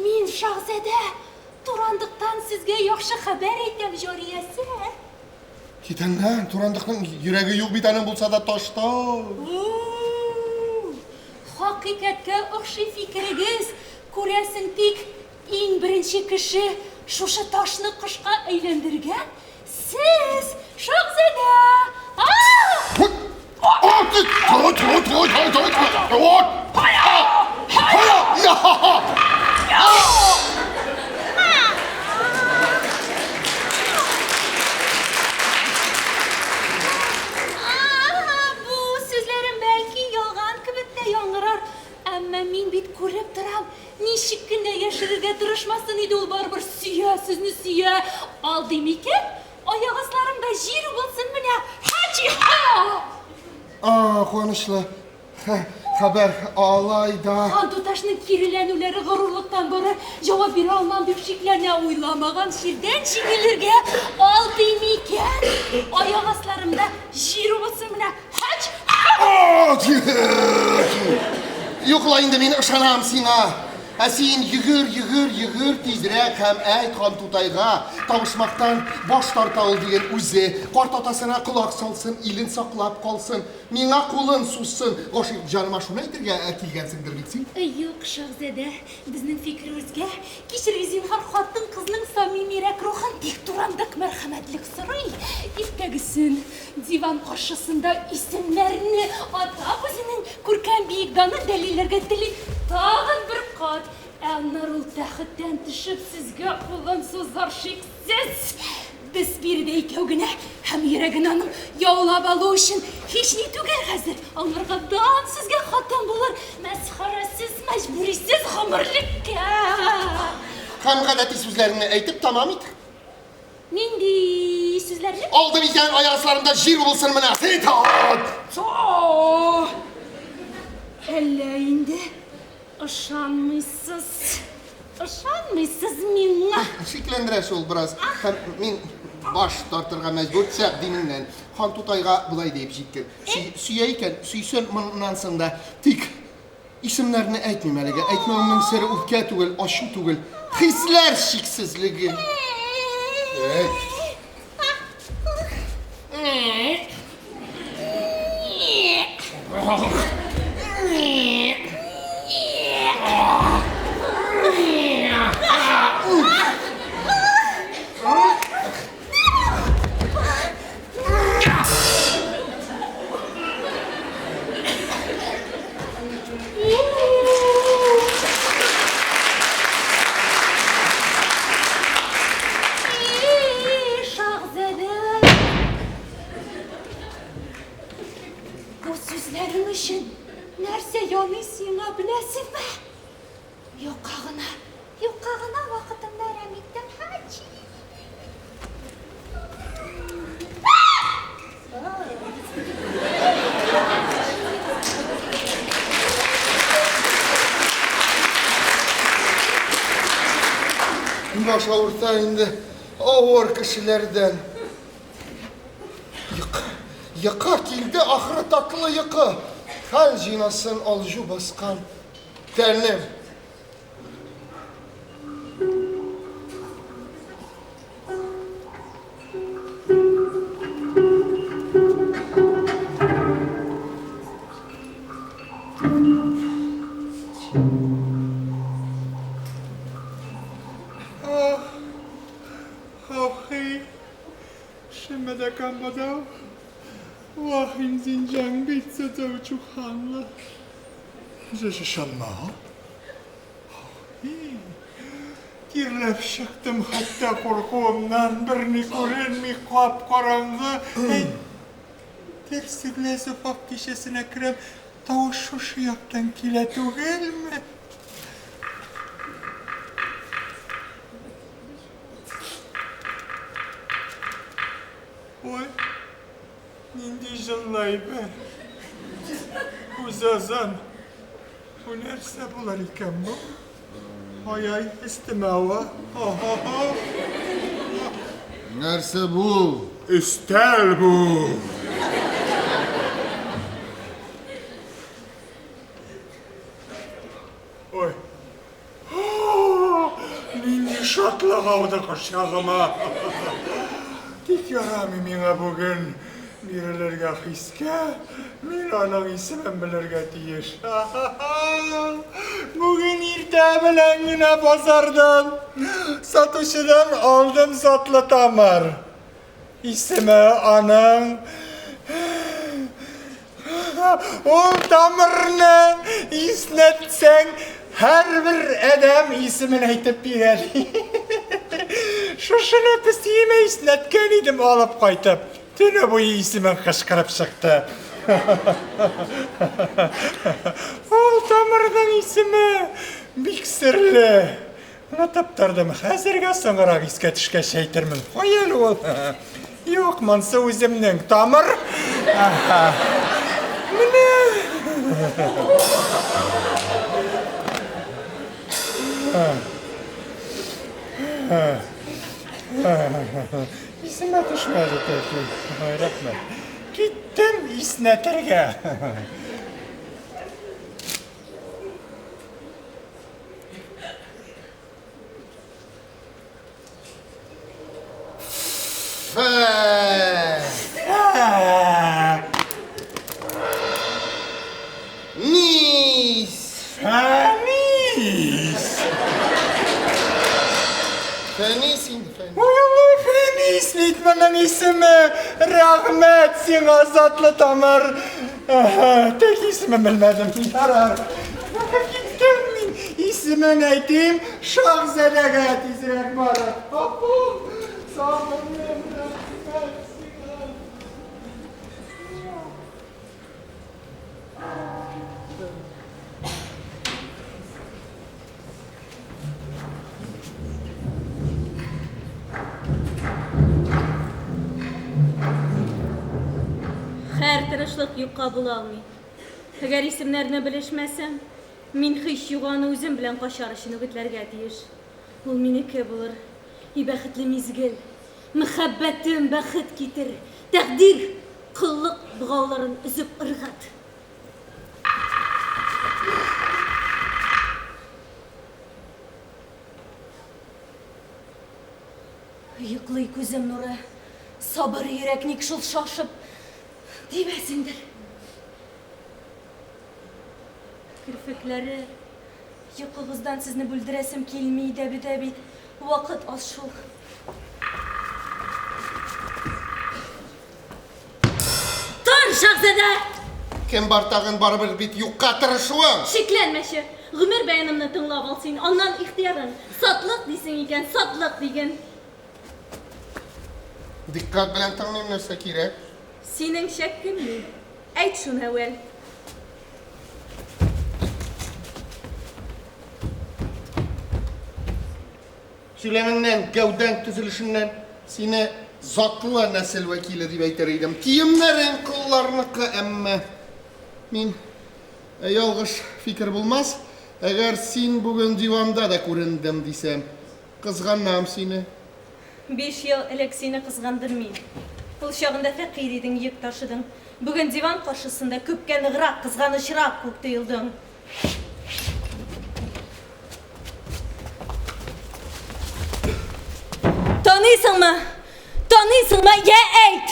Speaker 9: Min Şahzade, Turandıktan sizge yaxşı haber etdim joriyesi.
Speaker 1: Kitenden Turandık'ın yüreği yok bir tane bulsa da taşta.
Speaker 9: Hakikatga o'xshay fikrigiz. Ko'rasin-tek, eng birinchi kishi shusha toshni qushqa aylantirgan siz, Shahzoda. Bu sizlerim belki yolg'on kibitda yong'irar. Ammo men bit ko'rib turam. Nishikgina yashirga tirishmasin edi u baribir sizni suya. Oldim ekan, oyoq ostlarimda jir bo'lsin mana. Hachi ha!
Speaker 1: Quvonishli. Haber alayda.
Speaker 9: Xon tutashning kirilanuvlari g'ururlikdan bora javob bera olmam deb sheklarni o'ylamagan shirdan chigilirga oldim ekan. Oyoq ostlarimda jir bo'lsin mana. Hach!
Speaker 1: Yo'qlayında men ishonam sina. Sen yig'ir tezroq ham ayt Xon Tutayga tavishmoqdan bosh torta ol degan o'zi qort otasına quloq solsin, ilin saqlab qolsin, menga qo'lin sussin. G'oshiq jonima shuni aytirga kelgansindir bilsin.
Speaker 9: Yo'q, Shahzoda, bizning fikrimizga kechirgiz zinhor xotin qizning samimiyroq ruhan tek turandak marhamatlik so'ray. Ertagisin divan qarshisida ismlarini atab o'zining ko'rkam buyukdoni dalillarga tilib tag'in bir qat Elnarul taxtdan tushib sizga qo'lin so'zlar sheksiz. Biz birda ikkovgina ham yuragini yovlab olu uchun hech ne tugar hozir. Onlarga don sizga xotin bo'lar, masxarasiz, majburisiz xamirlikka.
Speaker 1: Ham g'alati so'zlarini aytib tamom et.
Speaker 9: Nindi so'zlarni?
Speaker 1: Oldim ekan oyoqlarimda jir bo'lsin mana. Setot.
Speaker 9: Alla endi ishonmaysiz. Ishonmaysiz menga.
Speaker 1: Şeklendiriş ol biraz. Hem men baş tortirga mecbur çaq dininden. Xon Tutayga bulay deyip jitken. Suyayken, suysun bundan sonra tik isimlerini aytmayman aga. Aytmamning siri ufka tugul, oshu tugul. Hislar shiksizligi.
Speaker 9: Юкка гына вакытында Рәмиттән хәчи.
Speaker 1: Baş ağırsa indi ağır kişilerden. Yıka kildi ahırı tatlı yıkı. Hal jinasın alju baskan. Ternim.
Speaker 2: Kan badav, wahin zinjang bitsa zau chukhanla. Zeshe shalma. Kirlep şaktım hatta korkuğumdan birini görünmey kapkaranlığı. Tersigle zıfak kişisine kirem tavuş şu yaktan kile tugel mi? Oy, nindi jallay be. Uzazan. Bu nerse bular iken bu? Hay istemava.
Speaker 1: Nerse bu?
Speaker 2: İster bu. Oy. Nindi şatlağavda kaşağıma. Dik yarami mine bugün birilerge hiske, min anın ismen bilirge diyiş. Bugün irte bilen yine pazardan, satışıdan aldım satlı tamar. İsme anın, o tamarını isnetsen her bir adam ismini aytıp birer. Şuşunu pisliğime isnetken idim alıp kaytıp. Tüne bu isimin kışkırıp çıktı. O tamardan ismi bik sirli. Unutup durdum. Hazırga soňraýa iske düşke şeytirmin. Koyal ol. Yok mansa özümden tamar. Mine. İsime düşmedi peki. Hayretme. Gittim isnetirge.
Speaker 1: Nis.
Speaker 2: Fenis.
Speaker 1: Fenisin.
Speaker 2: Fenis Litman'ın ismi. Rahmet sin azatlı tamar. Tek ismi bilmedim. Yarar. Gittim ismi neydim? Şahzedege dizrek bana. Sağ olun.
Speaker 9: Her tırışlık yuqa bulalmay. Eğer isimlerini bilişmesem, min hiç yuğanı özüm bilen qaşarışını bitlerge deyir. Ol minike bulur. İbexitli mizgil. Muhabbetim baxit getir. Takdir, kıllık buğavların üzüp ırgat. Yıklay gözüm nuru. Sabır yüreknik şıl şaşıp dibesindir. Kirfikleri, yıkılızdan sizni bildiresim kelmeyi de bit. Vakit az şul. Dur şahzede!
Speaker 1: Kim bartağın barbar bit yukka tırışıwan.
Speaker 9: Şiklenmeşi. Gümür beyanımını tınlap alsın. Ondan ihtiyarın. Satlık desin iken, satlık degen.
Speaker 1: Dikkat bilen tanıyım nerse kirek.
Speaker 9: Senin şekkin mi? Ayt şunu evvel.
Speaker 1: Söylemenden, gövden tüzülüşünden seni zatlı nesil vekili diye beyteriydim. Kiyimlerin kullarınıkı emme. Min yalgış fikir bulmaz. Eğer sen bugün divanda da göründüm desem, kızganmam seni.
Speaker 9: 5 yıl elek seni kızgandırmayın. Бұл шағында фәқиридің ек ташыдың. Бүгін диван қаршысында көпкен ығырақ, қызғанышырақ көктейілдің. Tanıysın mı? Tanıysın mı? Ya eyt!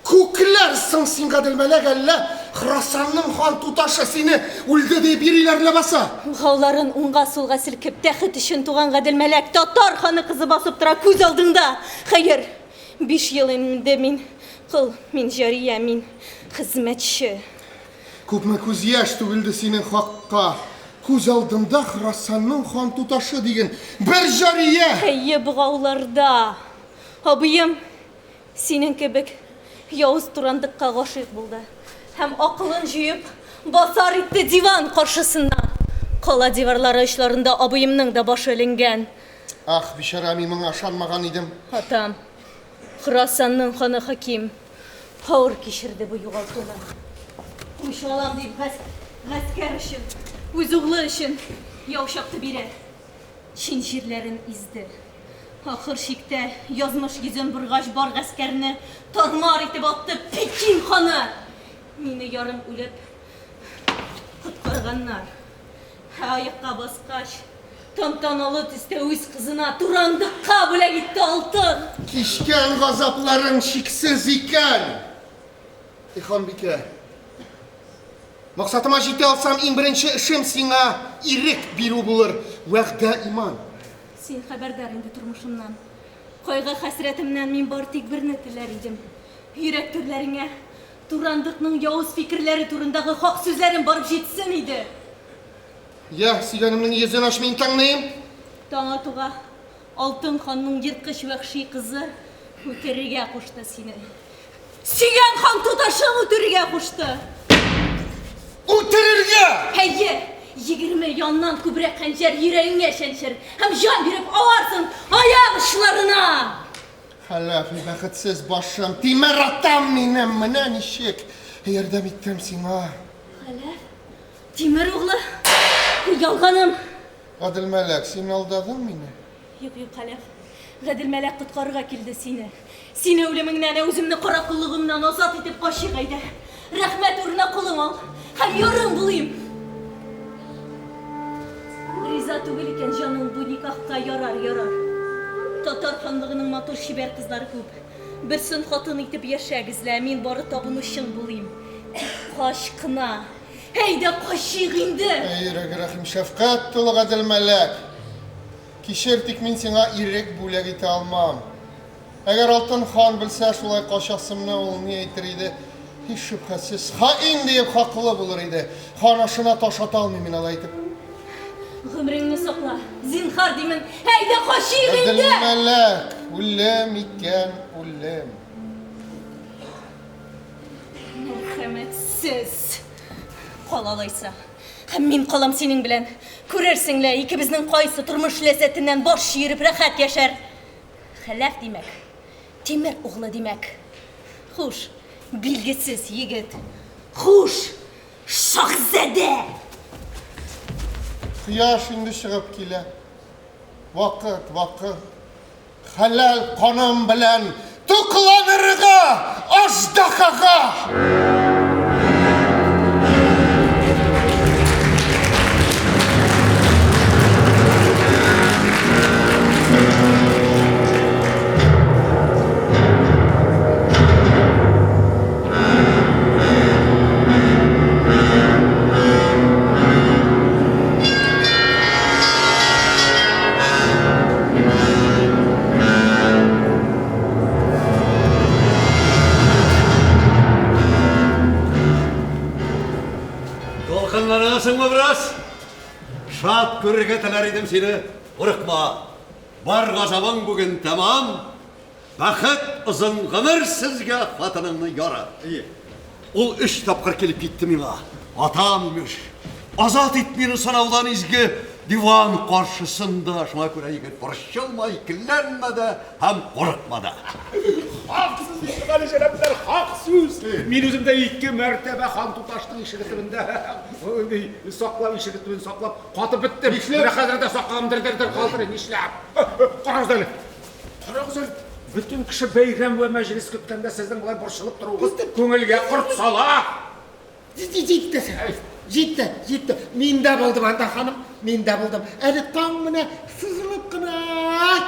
Speaker 1: Kuklersin sen kadılmelek elle. Hrasanның хан tutaşı seni öldü diye birilerle basa.
Speaker 9: Ғауларын оңға солға сілкіп, тәхіт үшін туған ғаділмәләк татар ханы қызы басып тұра көз алдыңда. Хайыр, 5 yıl önümde min jariye, min hizmetçi.
Speaker 1: Көпме көз яш төгілді сенің хаққа. Көз алдында Храсанның хан туташы деген бір жария.
Speaker 9: Әйе бұғауларда. Абыйым, сенің кебек Яуыз Турандыққа ғашық болды. Hem akılın juyup basar itti divan karşısında. Kala divarları işlerinde abıyımның da başı elingen.
Speaker 1: Ah, bişara min aşanmagan idim.
Speaker 9: Atam, Hrasanның xanı hakim ağır kişirdi bu yuğaltını. Kuş olam deyip gasker için, üzüğlü için yavşaktı biri. Çin şirlerin izdi. Ahır şikte yazmış gizin burgaç bar gaskerini tarmar itip attı Pekin xanı. Meni yarım ölüp kutkarganlar. Ayakka basqaç, tantanalı tüste öz kızına Turandıkka bile gitti altın.
Speaker 1: Kişken gazapların şiksiz iken. İxan bike. Maksatıma jete alsam en birinci işim sana irek biru bulur. Vəqdə iman.
Speaker 9: Sen haberdar indi turmuşumdan. Koyga hasretimden min bar tek birini tiler idim. Yürek türlerine Turandıkның Yavuz fikirleri turundağı hak sözlerin barıp jetsin idi.
Speaker 1: Ya, siganımның yüzün açmayın tanıyım.
Speaker 9: Tağa tuğa Altın Xanның yırtkış vahşi kızı öterige koştu seni. Sigan Xan tutaşın öterige koştu.
Speaker 1: Öterirge!
Speaker 9: Heyye, 20 yandan kübrek hançer yüreğine şenşer. Hem can verip avarsın ayak ışlarına.
Speaker 1: Halafi bəxitsiz başım, timər atam minem menen işik. Yardım ettim sana.
Speaker 9: Halaf, Timur oğlu, yalganım.
Speaker 1: Adil Melek, sen aldadın beni.
Speaker 9: Yok Halaf, Gadil Melek tutkarıga kildi seni. Seni ölümünden, özümni kara kullığımdan azat edip kaşıgaydı. Rahmet uğruna kulum al, hem yarın bulayım. Riza tügül iken canım bu nikahka yarar. Tatar xanlığının motor şiber kızları köp. Birsin xatın itip yaşagizle, min barı tabunuşun bulayım. Kaşkına, heyde kaşık indi.
Speaker 1: Eyrek rahim şefkat tulu Adil Melek. Kişertik min sana irek bulak ite almam. Eğer Altın Xan bilse şulay kaşasımını ol niye itiriydi? Hiç şüphesiz hain deyip haklı bulur idi. Xanaşına taş atalmayım min alaytip.
Speaker 9: Gümrünü sakla, zinhar demin, heyde kaşık indi.
Speaker 1: Adil Melek, ullem iken ullem.
Speaker 9: Merhametsiz. Qalalaysa, hem min qalam senin bilen. Körersinle, ikimizin qaysı turmuş lezzetinden boş yürüp rahat yaşar. Halaf demek, Timur oğlu demek. Hoş, bilgisiz yigit. Hoş, şahzade.
Speaker 1: Kıyaş indi çıkıp kile. Vakit. Halal kanım bilen tıklanırga, ajdakaga.
Speaker 6: Kalkanlanasın mı biraz? Şat körüge teler idim seni. Korkma. Var gazabın bugün tamam. Bakıt uzun gımır sizge hatınını yara. İyi. Ol 3 tapkır kelip gitti mina. Atammış. Azat etmeyin sınavdan izgi. диван каршысында. Шуңа күрә егет борчылмай, килләнмәде һәм курыкмады.
Speaker 7: Хақсыз, Гали җәнаплар, хақсыз. Мин үзем дә 2 мәртәбә хан туташтың ишеге төбендә саклап, ишеге төбен саклап, катып биттем. Менә хәзер дә саклагым дер калтырый, нишләп? Карагыз әле. Карагыз әле. Бүтән кеше бәйрәм ва мәҗлис көткәндә сезнең болай борчылып торугыз күңелгә корт сала.
Speaker 10: Җитте. Мин дә булдым анда ханым, мин дә булдым. Әле таң менә сызылып кына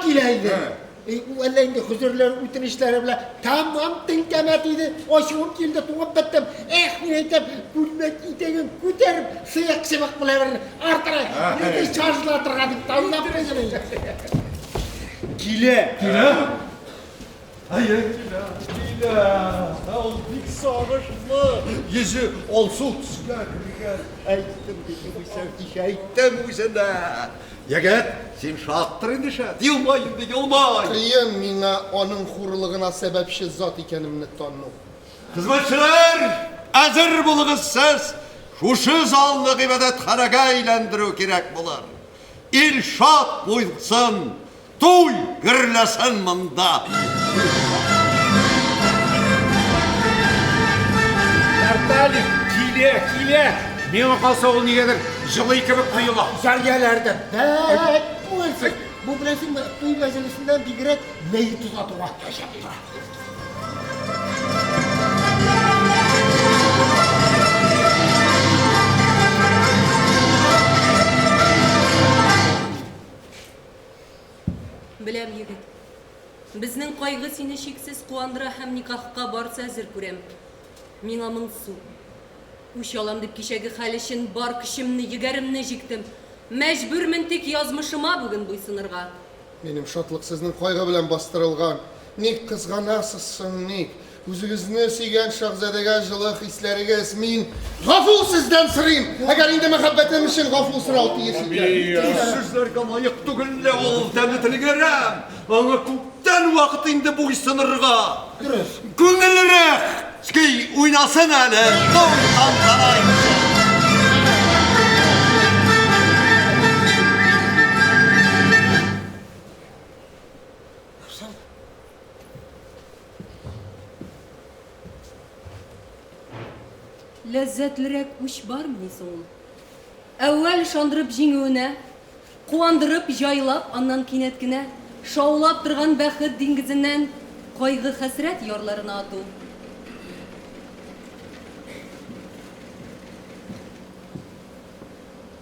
Speaker 10: килә иде. У әллә инде хузурлар үтенечләре белән тамам тинкәмәт иде. Ачуым килде, туңып беттем. Мин әйтәм, күлмәк итәген күтәреп, сыяк сыбык белән артырай. Нидә чаржлатырга дип таулап куйган.
Speaker 2: Килә. Ул бик сагышлы. Йөзе алсу төскә кергән. Әйттем үзенә. Ягәт, син шаттыр инде шат. Елмай инде, елмай.
Speaker 1: Кыен миңа аның хурлыгына сәбәпче зат икәнемне тану.
Speaker 6: Хезмәтчеләр, әзер булыгыз сез. Шушы залны гыйбадәтханәгә әйләндерү кирәк булыр. Ил шат булсын, туй гөрләсен монда.
Speaker 7: Тарталик, килә. Миңа калса ул нигәдер җылы кебек тоела.
Speaker 10: Заргаләрдә бәк булсын. Бу белән син туй мәҗлесендә бигрәк мәйет узатуга яшәп тора.
Speaker 8: Беләм, егет. Безнең кайгы сине шиксез куандыра һәм никахка барса әзер күрәм. Миңа моңсу. Үч алам дип кичәге хәл өчен бар көчемне, егәремне җиктем. Мәҗбүрмен тик язмышыма бүген буйсынырга.
Speaker 1: Минем шатлык сезнең кайгы белән бастырылган. Ник кызганасыз соң, ник? Үзегезне сөйгән шаһзадәгә җылы хисләрегез мин гафу сездән сорыйм. Әгәр инде мәхәббәтем өчен гафу сорау тиеш икән.
Speaker 6: Сүзләргә лаек түгел ул тәмле телгәрәм. Аңа күптән вакыт инде буйсынырга.
Speaker 10: Дөрес.
Speaker 6: Күңеллерәк. Ский уйнасын әле. Тантанай.
Speaker 8: Ләззәтлерәк үч бармы соң ул? Әүвәл шандырып җиңүенә, куандырып җайлап, аннан кинәт кенә шаулап торган бәхет диңгезеннән кайгы хәсрәт ярларына ату.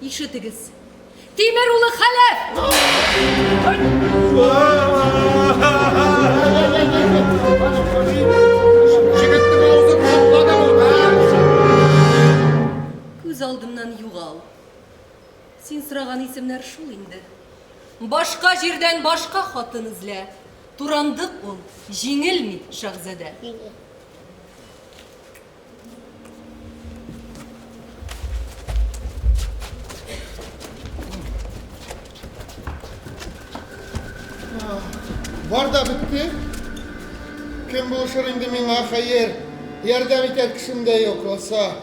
Speaker 8: Ишетегез. Тимер улы Хәләф!
Speaker 7: Җегетнең авызын каплады бу.
Speaker 8: Күз алдымнан югал. Син сораган исемнәр шул инде. Башка җирдән башка хатын эзлә. Турандык ул, җиңелми, шаһзадә.
Speaker 1: Бар да бетте. Кем булышыр инде миңа хәер? Ярдәм итәр кешем дә юк булса.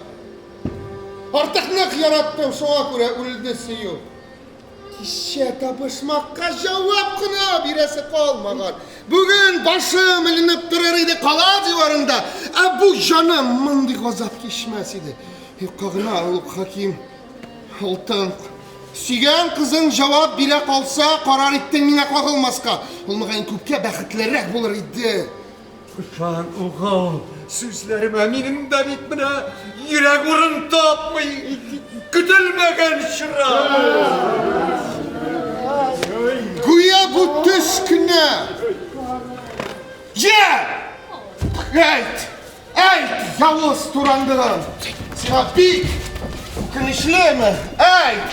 Speaker 1: Артык нык яраттым, шуңа күрә үлде сөю. Кичә табышмакка җавап кына бирәсе калмаган. Бүген башым эленеп торыр иде кала диварында. Бу җаным мондый газап кичмәс иде. Юкка гына ул хаким алтын. Сөйгән кызың җавап бирә калса, карар иттең миңа кагылмаска. Ул мөгаен күпкә бәхетлерәк булыр иде.
Speaker 2: Кушан угыл, сүзләремә минем дә бит менә йөрәк урын тапмый. Көтелмәгән чора.
Speaker 1: Güya bu төш кенә. Әйт, явыз турандыгын. Сиңа бик үкенечлеме? Әйт,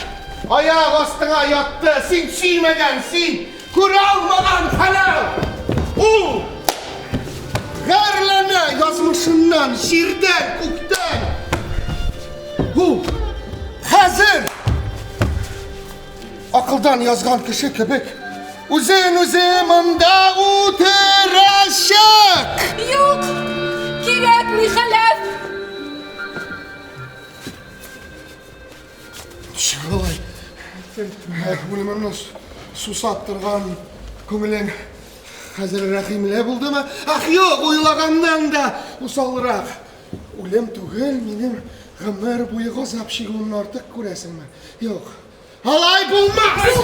Speaker 1: аяк астыңа ятты, син сөймәгән, син күрә алмаган хәләл. Ул гәрләнә язмышыннан, җирдән, күктән. Ул хәзер акылдан язган кеше кебек үзен-үзе монда утырачак.
Speaker 8: Юк! Кирәкми, Хәләф!
Speaker 1: Шулай. Үлемемне сусаттырган күңелең хәзер рәхимле булдымы? Ах, юк, уйлаганнан да усалрак. Үлем түгел, минем гомер буе газап чигүемне артык күрәсеңме? Юк. Алай булмас!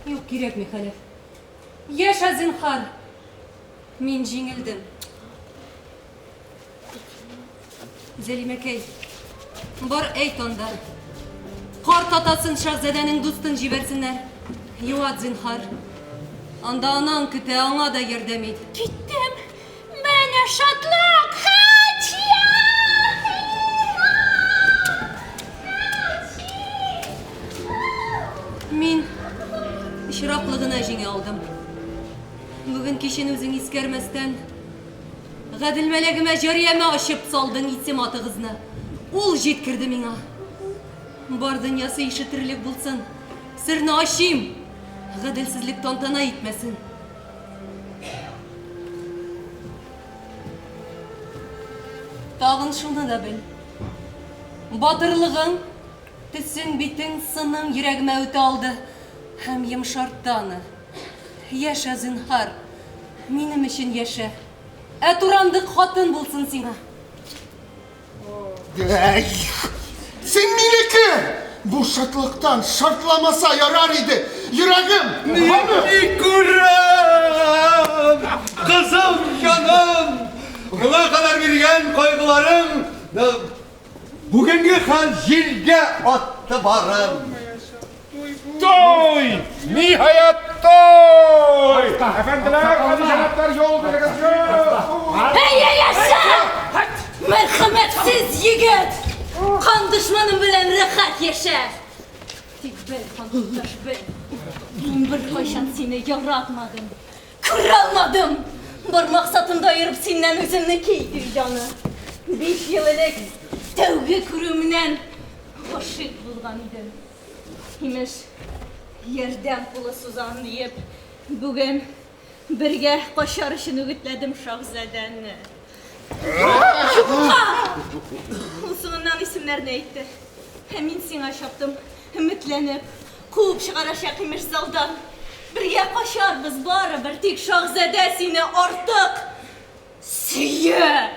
Speaker 8: Юк, кирәкми, хәлеф. Яшә зинһар. Мин җиңелдем. Зәлимәкәй, бар әйт анда. Карт атасын шаһзадәнең дустын җибәрсеннәр. Юат зинһар. Анда анаң көтә, аңа да ярдәм ит.
Speaker 9: Киттем. Менә шатлык.
Speaker 8: Мин ишраклы гына җиңә алдым. Бүген кичен үзең искәрмәстән гадел мәләгемә җариямә ачып салдың итсематыгызны. Ул җиткерде миңа. Бар дөньясы ишетерлек булсын. Сирне ачыйм. Гаделсезлек тантана итмәсен. Тагын шуны да бел. Батырлыгың, төсең, битең, сының йөрәгемә үтә алды. Һәм йомшартты аны. Яшә зинһар. Минем өчен яшә. Турандык хатын булсын сиңа.
Speaker 1: Син минеке! Бу шатлыктан шартламаса ярар иде. Йөрәгем!
Speaker 6: Күрәм! Кызым, җаным! Буңа кадәр биргән кайгыларым бүгенге хәл җилгә атты барым.
Speaker 7: Toy! Nihayet toy! Efendiler, padişahlar yol delegasyon!
Speaker 9: Hey yaşa! Merhametsiz yiğit! Kan düşmanım bilen rahat yaşa! Tek ben kandaş ben. Ben bir kaşan seni yaratmadım. Kırılmadım. Bir maksatımda ayırıp senden üzümünü keydir canı. 5 yıl elek tevbe kuruminen aşık bulgan idim. İmiş yerden pulu suzan deyip bugün birge koşarışın ügütledim şahzadenni. Usulundan isimlerini aytdı. Hemin sina şaptım, ümitlenip, kuğup çıkaracak imiş zaldan. Birge koşarız bari bir tek şahzadesini artık süye.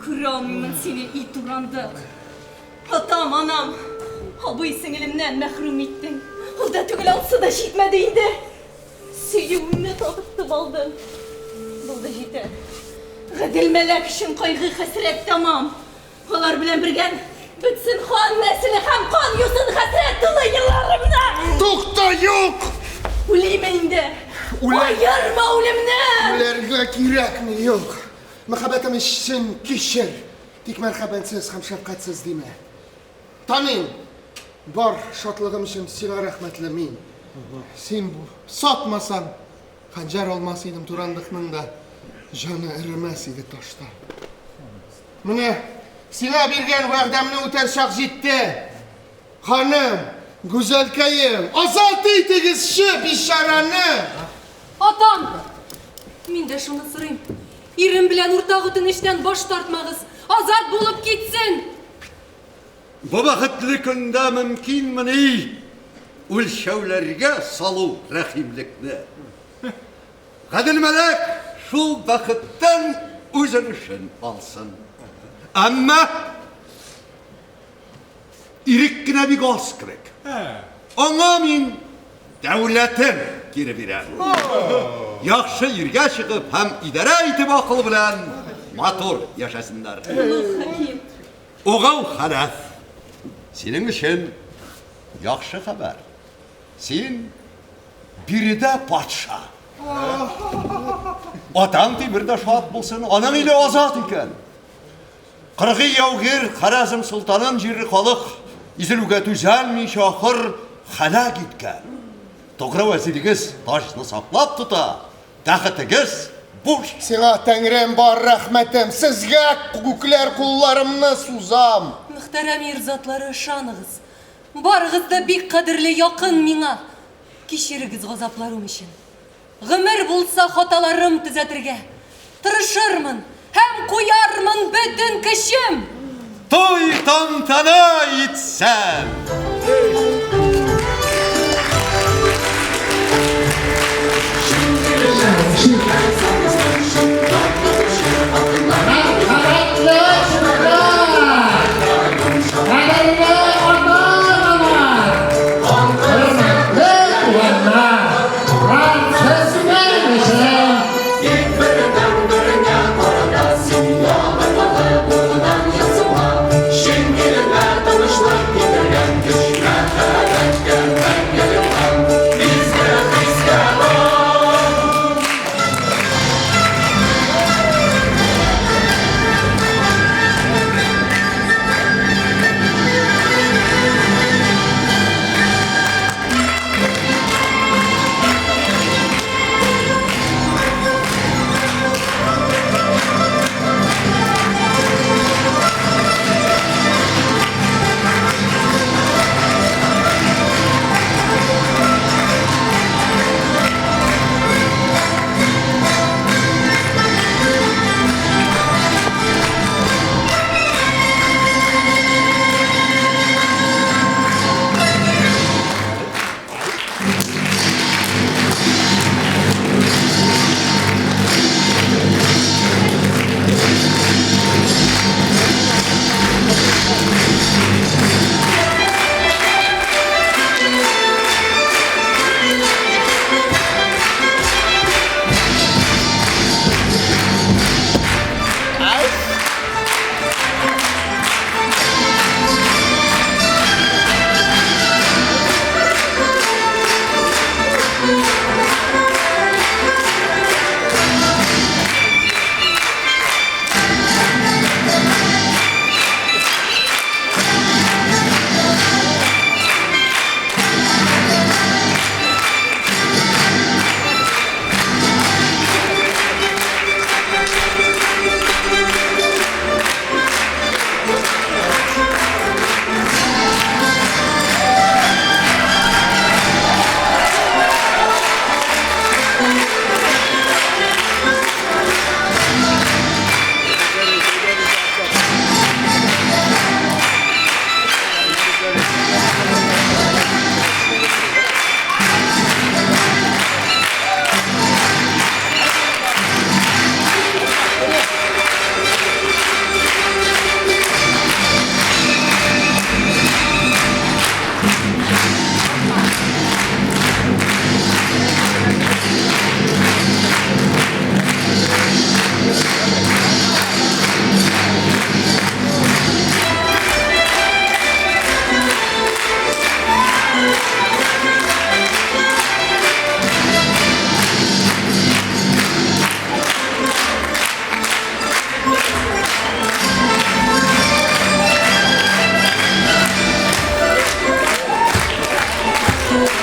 Speaker 9: Kuramımın seni it urandık. Atam anam, abi singilimden mehrum ettin. O da tügül alsa da jitmedi indi. Süyümünü tadıktım aldın. Bu da jiter. Gadil melek için kaygı hasret tamam. Onlar bilen birgen bitsin kan nesli hem kan yusun hasret dolu yıllarımda.
Speaker 1: Tukta yok!
Speaker 9: Uleyme indi. Ayırma ulemni.
Speaker 1: Ulerga kirakmi yok. Mehabetim için kişir. Tek merhabetsiz hem şefkatsiz deme. Tanıyın. Бар шатлыгым өчен сиңа рәхмәтле мин. Син бу сатмасан, ханҗар алмас идем турандыкның да җаны эремәс иде ташта. Менә сиңа биргән вәгъдәмне үтәр чак җитте. Ханым, гүзәлкәем, азат итегез шу бишараны.
Speaker 8: Atam! Min de şunu sırayım. İrim bilen urtağıtın işten baş tartmağız. Azat bulup gitsin.
Speaker 6: Bu бақытлы көндә мөмкинмени үлчәүләргә салу рәхимлекне. Гадел мәләк шул бақыттан үзен өчен алсын. Әмма ирек кенә бик аз кирәк. Аңа мин дәүләтем кире бирәм. Яхшы ергә чыгып һәм идарә итеп акыл белән матур яшәсеннәр. Оғау хәрәф. Senin için yaxşı xəbər. Sen birdə patşa. Atan birdə şad bulsun, anan ilə azad ikən. Qırğı yavgir, Xarəzm sultanın jirri qalıq, izilüqə düzəlmiş axır xəlaq itkən. Toğra vəzirigiz taşını saklap tuta, təxitigiz boş.
Speaker 1: Сиңа тәңрем бар рәхмәтем, сезгә күкләр кулларымны сузам.
Speaker 8: Мөхтәрәм ирзатлары ышанығыз. Барығыз да бик қадірлі яқын миңа. Кешірігіз ғазапларым үшін. Ғымыр булса хаталарым түзәтергә. Тырышырмын, һәм куярмын бөтен көчем.
Speaker 6: Той тантана итсәм.
Speaker 8: Thank you.